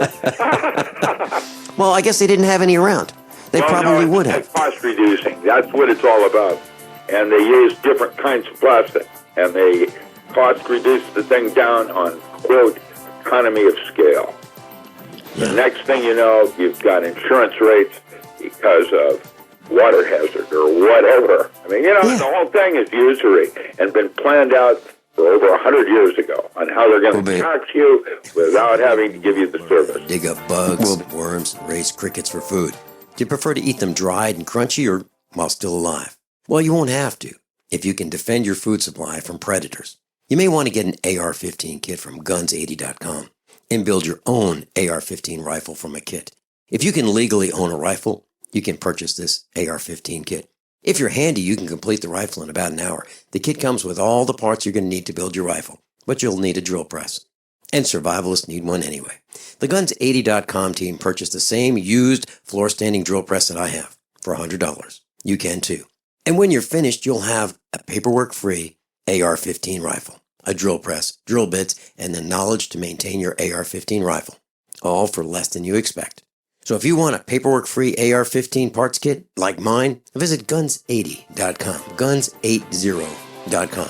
Well, I guess they didn't have any around. They probably would have. Cost reducing. That's what it's all about. And they use different kinds of plastic. And they cost reduce the thing down on, quote, economy of scale. The next thing you know, you've got insurance rates because of water hazard or whatever. I mean, the whole thing is usury and been planned out for over 100 years ago on how they're going to tax you without having to give you the service. Dig up bugs, worms, and raise crickets for food. Do you prefer to eat them dried and crunchy or while still alive? Well, you won't have to if you can defend your food supply from predators. You may want to get an AR-15 kit from guns80.com and build your own AR-15 rifle from a kit. If you can legally own a rifle, you can purchase this AR-15 kit. If you're handy, you can complete the rifle in about an hour. The kit comes with all the parts you're going to need to build your rifle, but you'll need a drill press. And survivalists need one anyway. The Guns80.com team purchased the same used floor-standing drill press that I have for $100. You can too. And when you're finished, you'll have a paperwork-free AR-15 rifle, a drill press, drill bits, and the knowledge to maintain your AR-15 rifle, all for less than you expect. So if you want a paperwork-free AR-15 parts kit like mine, visit guns80.com, guns80.com,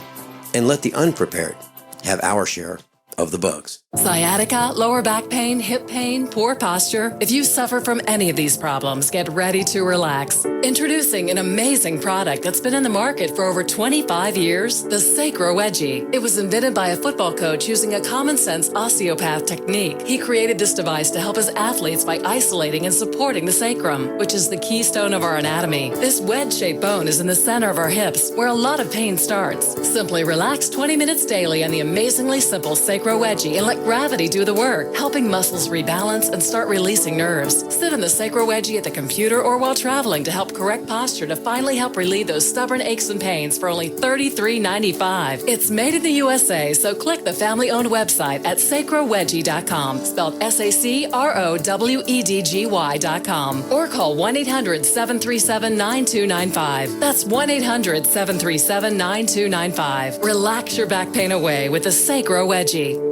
and let the unprepared have our share of the bugs. Sciatica, lower back pain, hip pain, poor posture. If you suffer from any of these problems, get ready to relax. Introducing an amazing product that's been in the market for over 25 years, the Sacro Wedgie. It was invented by a football coach using a common sense osteopath technique. He created this device to help his athletes by isolating and supporting the sacrum, which is the keystone of our anatomy. This wedge-shaped bone is in the center of our hips, where a lot of pain starts. Simply relax 20 minutes daily on the amazingly simple Sacro Wedgie and let gravity do the work, helping muscles rebalance and start releasing nerves. Sit in the Sacro Wedgie at the computer or while traveling to help correct posture to finally help relieve those stubborn aches and pains for only $33.95. It's made in the USA, so click the family-owned website at sacrowedgie.com, spelled SACROWEDGY.com, or call 1-800-737-9295. That's 1-800-737-9295. Relax your back pain away with the Sacro Wedgie.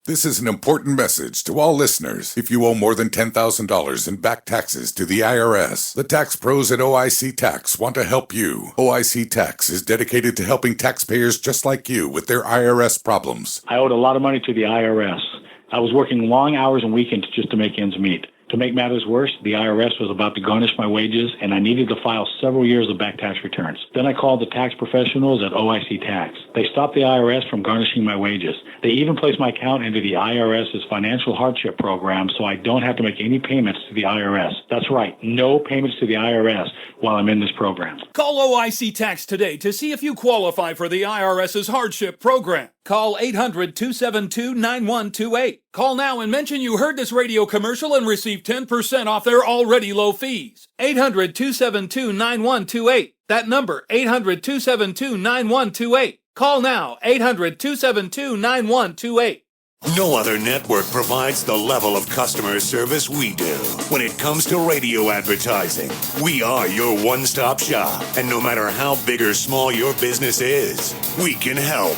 This is an important message to all listeners. If you owe more than $10,000 in back taxes to the IRS, the tax pros at OIC Tax want to help you. OIC Tax is dedicated to helping taxpayers just like you with their IRS problems. I owed a lot of money to the IRS. I was working long hours and weekends just to make ends meet. To make matters worse, the IRS was about to garnish my wages, and I needed to file several years of back tax returns. Then I called the tax professionals at OIC Tax. They stopped the IRS from garnishing my wages. They even placed my account into the IRS's financial hardship program so I don't have to make any payments to the IRS. That's right, no payments to the IRS while I'm in this program. Call OIC Tax today to see if you qualify for the IRS's hardship program. Call 800-272-9128. Call now and mention you heard this radio commercial and receive 10% off their already low fees. 800-272-9128. That number, 800-272-9128. Call now, 800-272-9128. No other network provides the level of customer service we do. When it comes to radio advertising, we are your one-stop shop. And no matter how big or small your business is, we can help.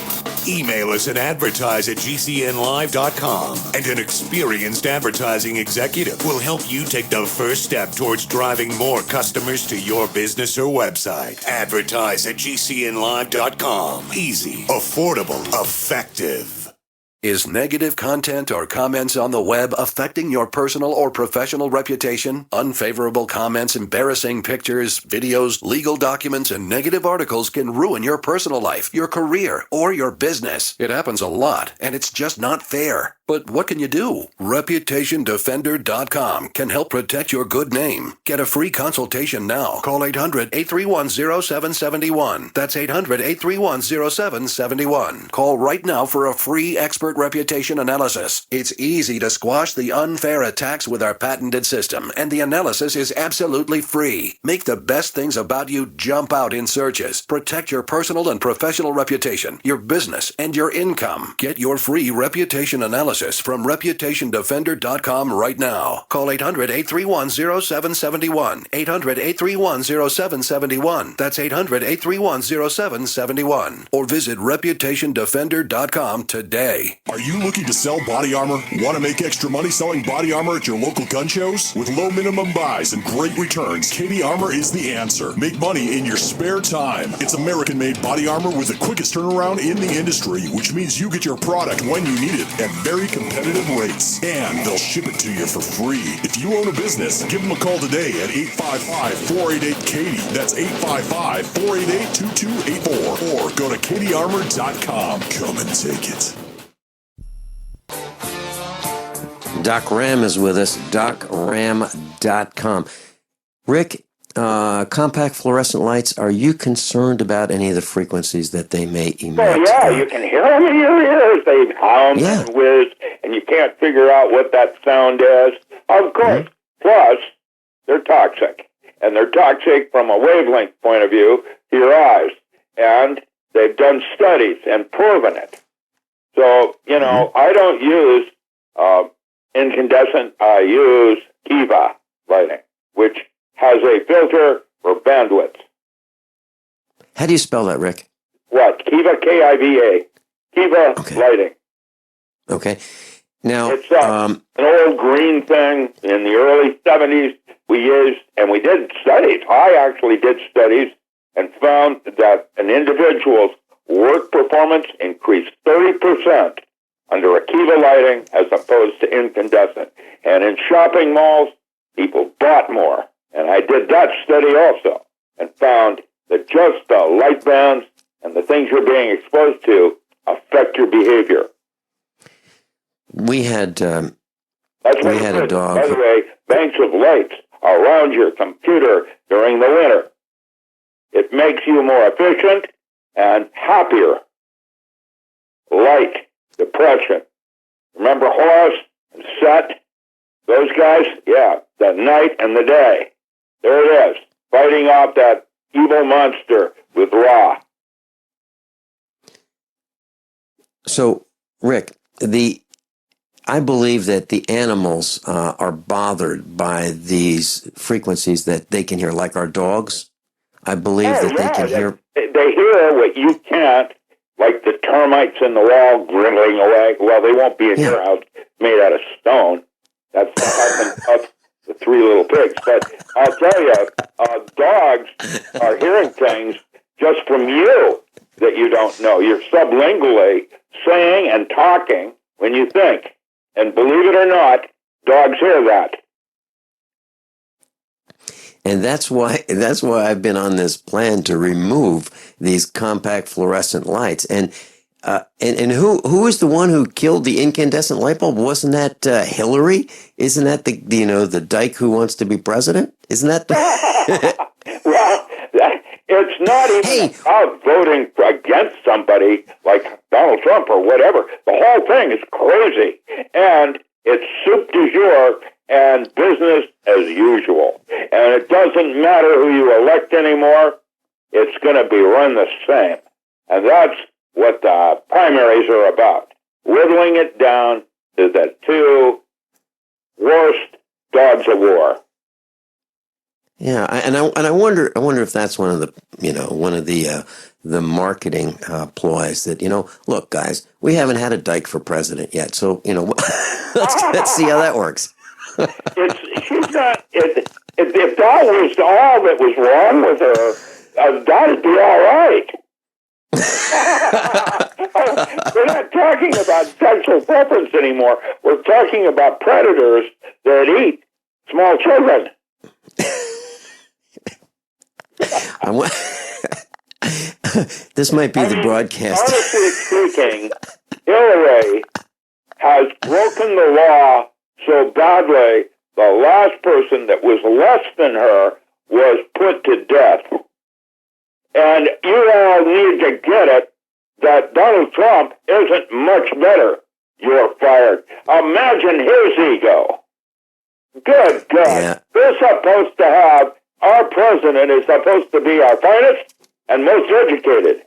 Email us at advertise@gcnlive.com, and an experienced advertising executive will help you take the first step towards driving more customers to your business or website. Advertise@gcnlive.com. Easy, affordable, effective. Is negative content or comments on the web affecting your personal or professional reputation? Unfavorable comments, embarrassing pictures, videos, legal documents, and negative articles can ruin your personal life, your career, or your business. It happens a lot, and it's just not fair. But what can you do? ReputationDefender.com can help protect your good name. Get a free consultation now. Call 800-831-0771. That's 800-831-0771. Call right now for a free expert reputation analysis. It's easy to squash the unfair attacks with our patented system, and the analysis is absolutely free. Make the best things about you jump out in searches. Protect your personal and professional reputation, your business, and your income. Get your free reputation analysis from ReputationDefender.com right now. Call 800-831-0771. 800-831-0771. That's 800-831-0771. Or visit ReputationDefender.com today. Are you looking to sell body armor? Want to make extra money selling body armor at your local gun shows? With low minimum buys and great returns, Katie Armor is the answer. Make money in your spare time. It's American-made body armor with the quickest turnaround in the industry, which means you get your product when you need it at very competitive rates. And they'll ship it to you for free. If you own a business, give them a call today at 855-488-KATIE. That's 855-488-2284. Or go to katiearmor.com. Come and take it. Doc Ram is with us, docram.com. Rick, compact fluorescent lights, are you concerned about any of the frequencies that they may emit? Well, yeah, you can hear them in your ears. They hum and whiz, and you can't figure out what that sound is. Of course. Plus, they're toxic. And they're toxic from a wavelength point of view to your eyes. And they've done studies and proven it. So, you know, I don't use incandescent. I use Kiva lighting, which has a filter for bandwidth. How do you spell that, Rick? What? Kiva, K-I-V-A. Kiva lighting. Okay. Now, it's an old green thing in the early 70s we used, and we did studies. I actually did studies and found that an individual's work performance increased 30% under Akiva lighting as opposed to incandescent. And in shopping malls, people bought more. And I did that study also and found that just the light bands and the things you're being exposed to affect your behavior. We had That's we had a dog. By the way, banks of lights around your computer during the winter. It makes you more efficient and happier. Light, depression. Remember Horace and Set? Those guys? Yeah, the night and the day. There it is, fighting off that evil monster with Ra. So, Rick, I believe that the animals are bothered by these frequencies that they can hear, like our dogs. I believe that they can hear. They hear what you can't, like the termites in the wall griddling away. Well, they won't be in your house made out of stone. That's the huff of the three little pigs. But I'll tell you, dogs are hearing things just from you that you don't know. You're sublingually saying and talking when you think. And believe it or not, dogs hear that. And that's why I've been on this plan to remove these compact fluorescent lights. And who is the one who killed the incandescent light bulb? Wasn't that Hillary? Isn't that the dyke who wants to be president? Isn't that? Well, it's not even about voting against somebody like Donald Trump or whatever. The whole thing is crazy, and it's soup du jour and business as usual. And it doesn't matter who you elect anymore. It's going to be run the same. And that's what the primaries are about. Whittling it down to the two worst dogs of war. Yeah, I wonder if that's one of the marketing ploys that, look, guys, we haven't had a dyke for president yet, so let's see how that works. She's not. If that was all that was wrong with her, that'd be all right. We're not talking about sexual preference anymore. We're talking about predators that eat small children. This might be the broadcast. Honestly speaking, Hillary has broken the law so badly, the last person that was less than her was put to death. And you all need to get it that Donald Trump isn't much better. You're fired. Imagine his ego. Good God. Yeah. We're supposed to have, our president is supposed to be our finest and most educated.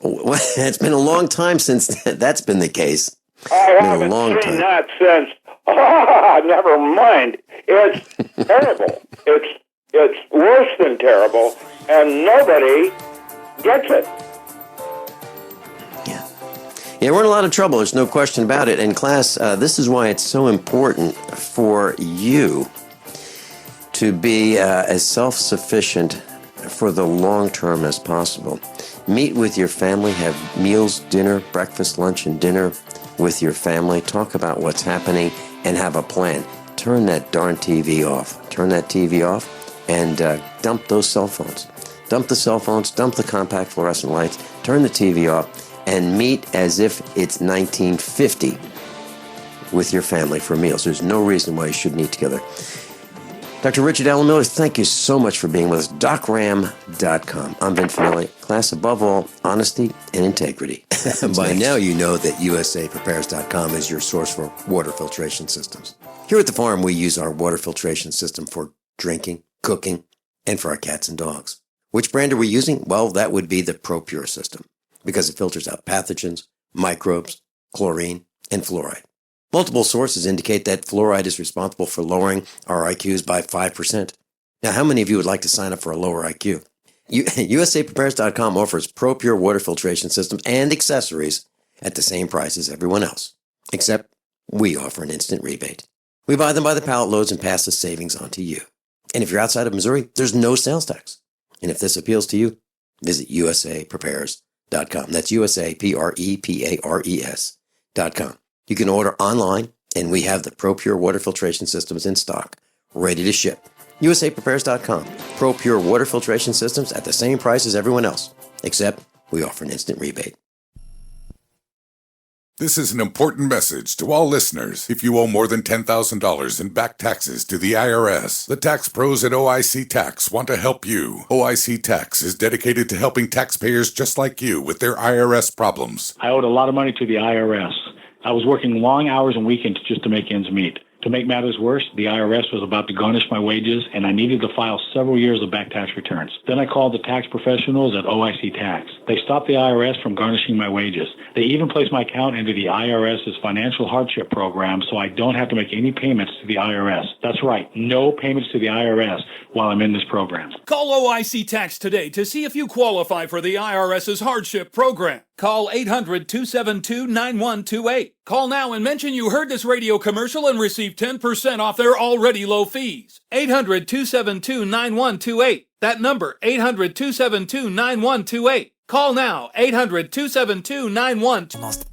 Well, it's been a long time since that's been the case. I haven't seen that since. Never mind. It's terrible. It's worse than terrible, and nobody gets it. Yeah, we're in a lot of trouble. There's no question about it. And class, this is why it's so important for you to be as self-sufficient for the long term as possible. Meet with your family, have meals, dinner, breakfast, lunch, and dinner with your family. Talk about what's happening and have a plan. Turn that darn TV off. Turn that TV off and dump those cell phones. Dump the cell phones, dump the compact fluorescent lights, turn the TV off, and meet as if it's 1950 with your family for meals. There's no reason why you shouldn't eat together. Dr. Richard Allen Miller, thank you so much for being with us. DocRam.com. I'm Vin Finelli. Class, above all, honesty and integrity. By now you know that USAPrepares.com is your source for water filtration systems. Here at the farm, we use our water filtration system for drinking, cooking, and for our cats and dogs. Which brand are we using? Well, that would be the ProPure system, because it filters out pathogens, microbes, chlorine, and fluoride. Multiple sources indicate that fluoride is responsible for lowering our IQs by 5%. Now, how many of you would like to sign up for a lower IQ? USAPrepares.com offers ProPure water filtration systems and accessories at the same price as everyone else, except we offer an instant rebate. We buy them by the pallet loads and pass the savings on to you. And if you're outside of Missouri, there's no sales tax. And if this appeals to you, Visit usaprepares.com. That's usaprepares.com. You can order online, and we have the ProPure water filtration systems in stock, ready to ship. usaprepares.com. ProPure water filtration systems at the same price as everyone else, except we offer an instant rebate. This is an important message to all listeners. If you owe more than $10,000 in back taxes to the IRS, the tax pros at OIC Tax want to help you. OIC Tax is dedicated to helping taxpayers just like you with their IRS problems. I owed a lot of money to the IRS. I was working long hours and weekends just to make ends meet. To make matters worse, the IRS was about to garnish my wages, and I needed to file several years of back tax returns. Then I called the tax professionals at OIC Tax. They stopped the IRS from garnishing my wages. They even placed my account into the IRS's financial hardship program so I don't have to make any payments to the IRS. That's right, no payments to the IRS while I'm in this program. Call OIC Tax today to see if you qualify for the IRS's hardship program. Call 800-272-9128. Call now and mention you heard this radio commercial and receive 10% off their already low fees. 800-272-9128. That number, 800-272-9128. Call now, 800-272-9128.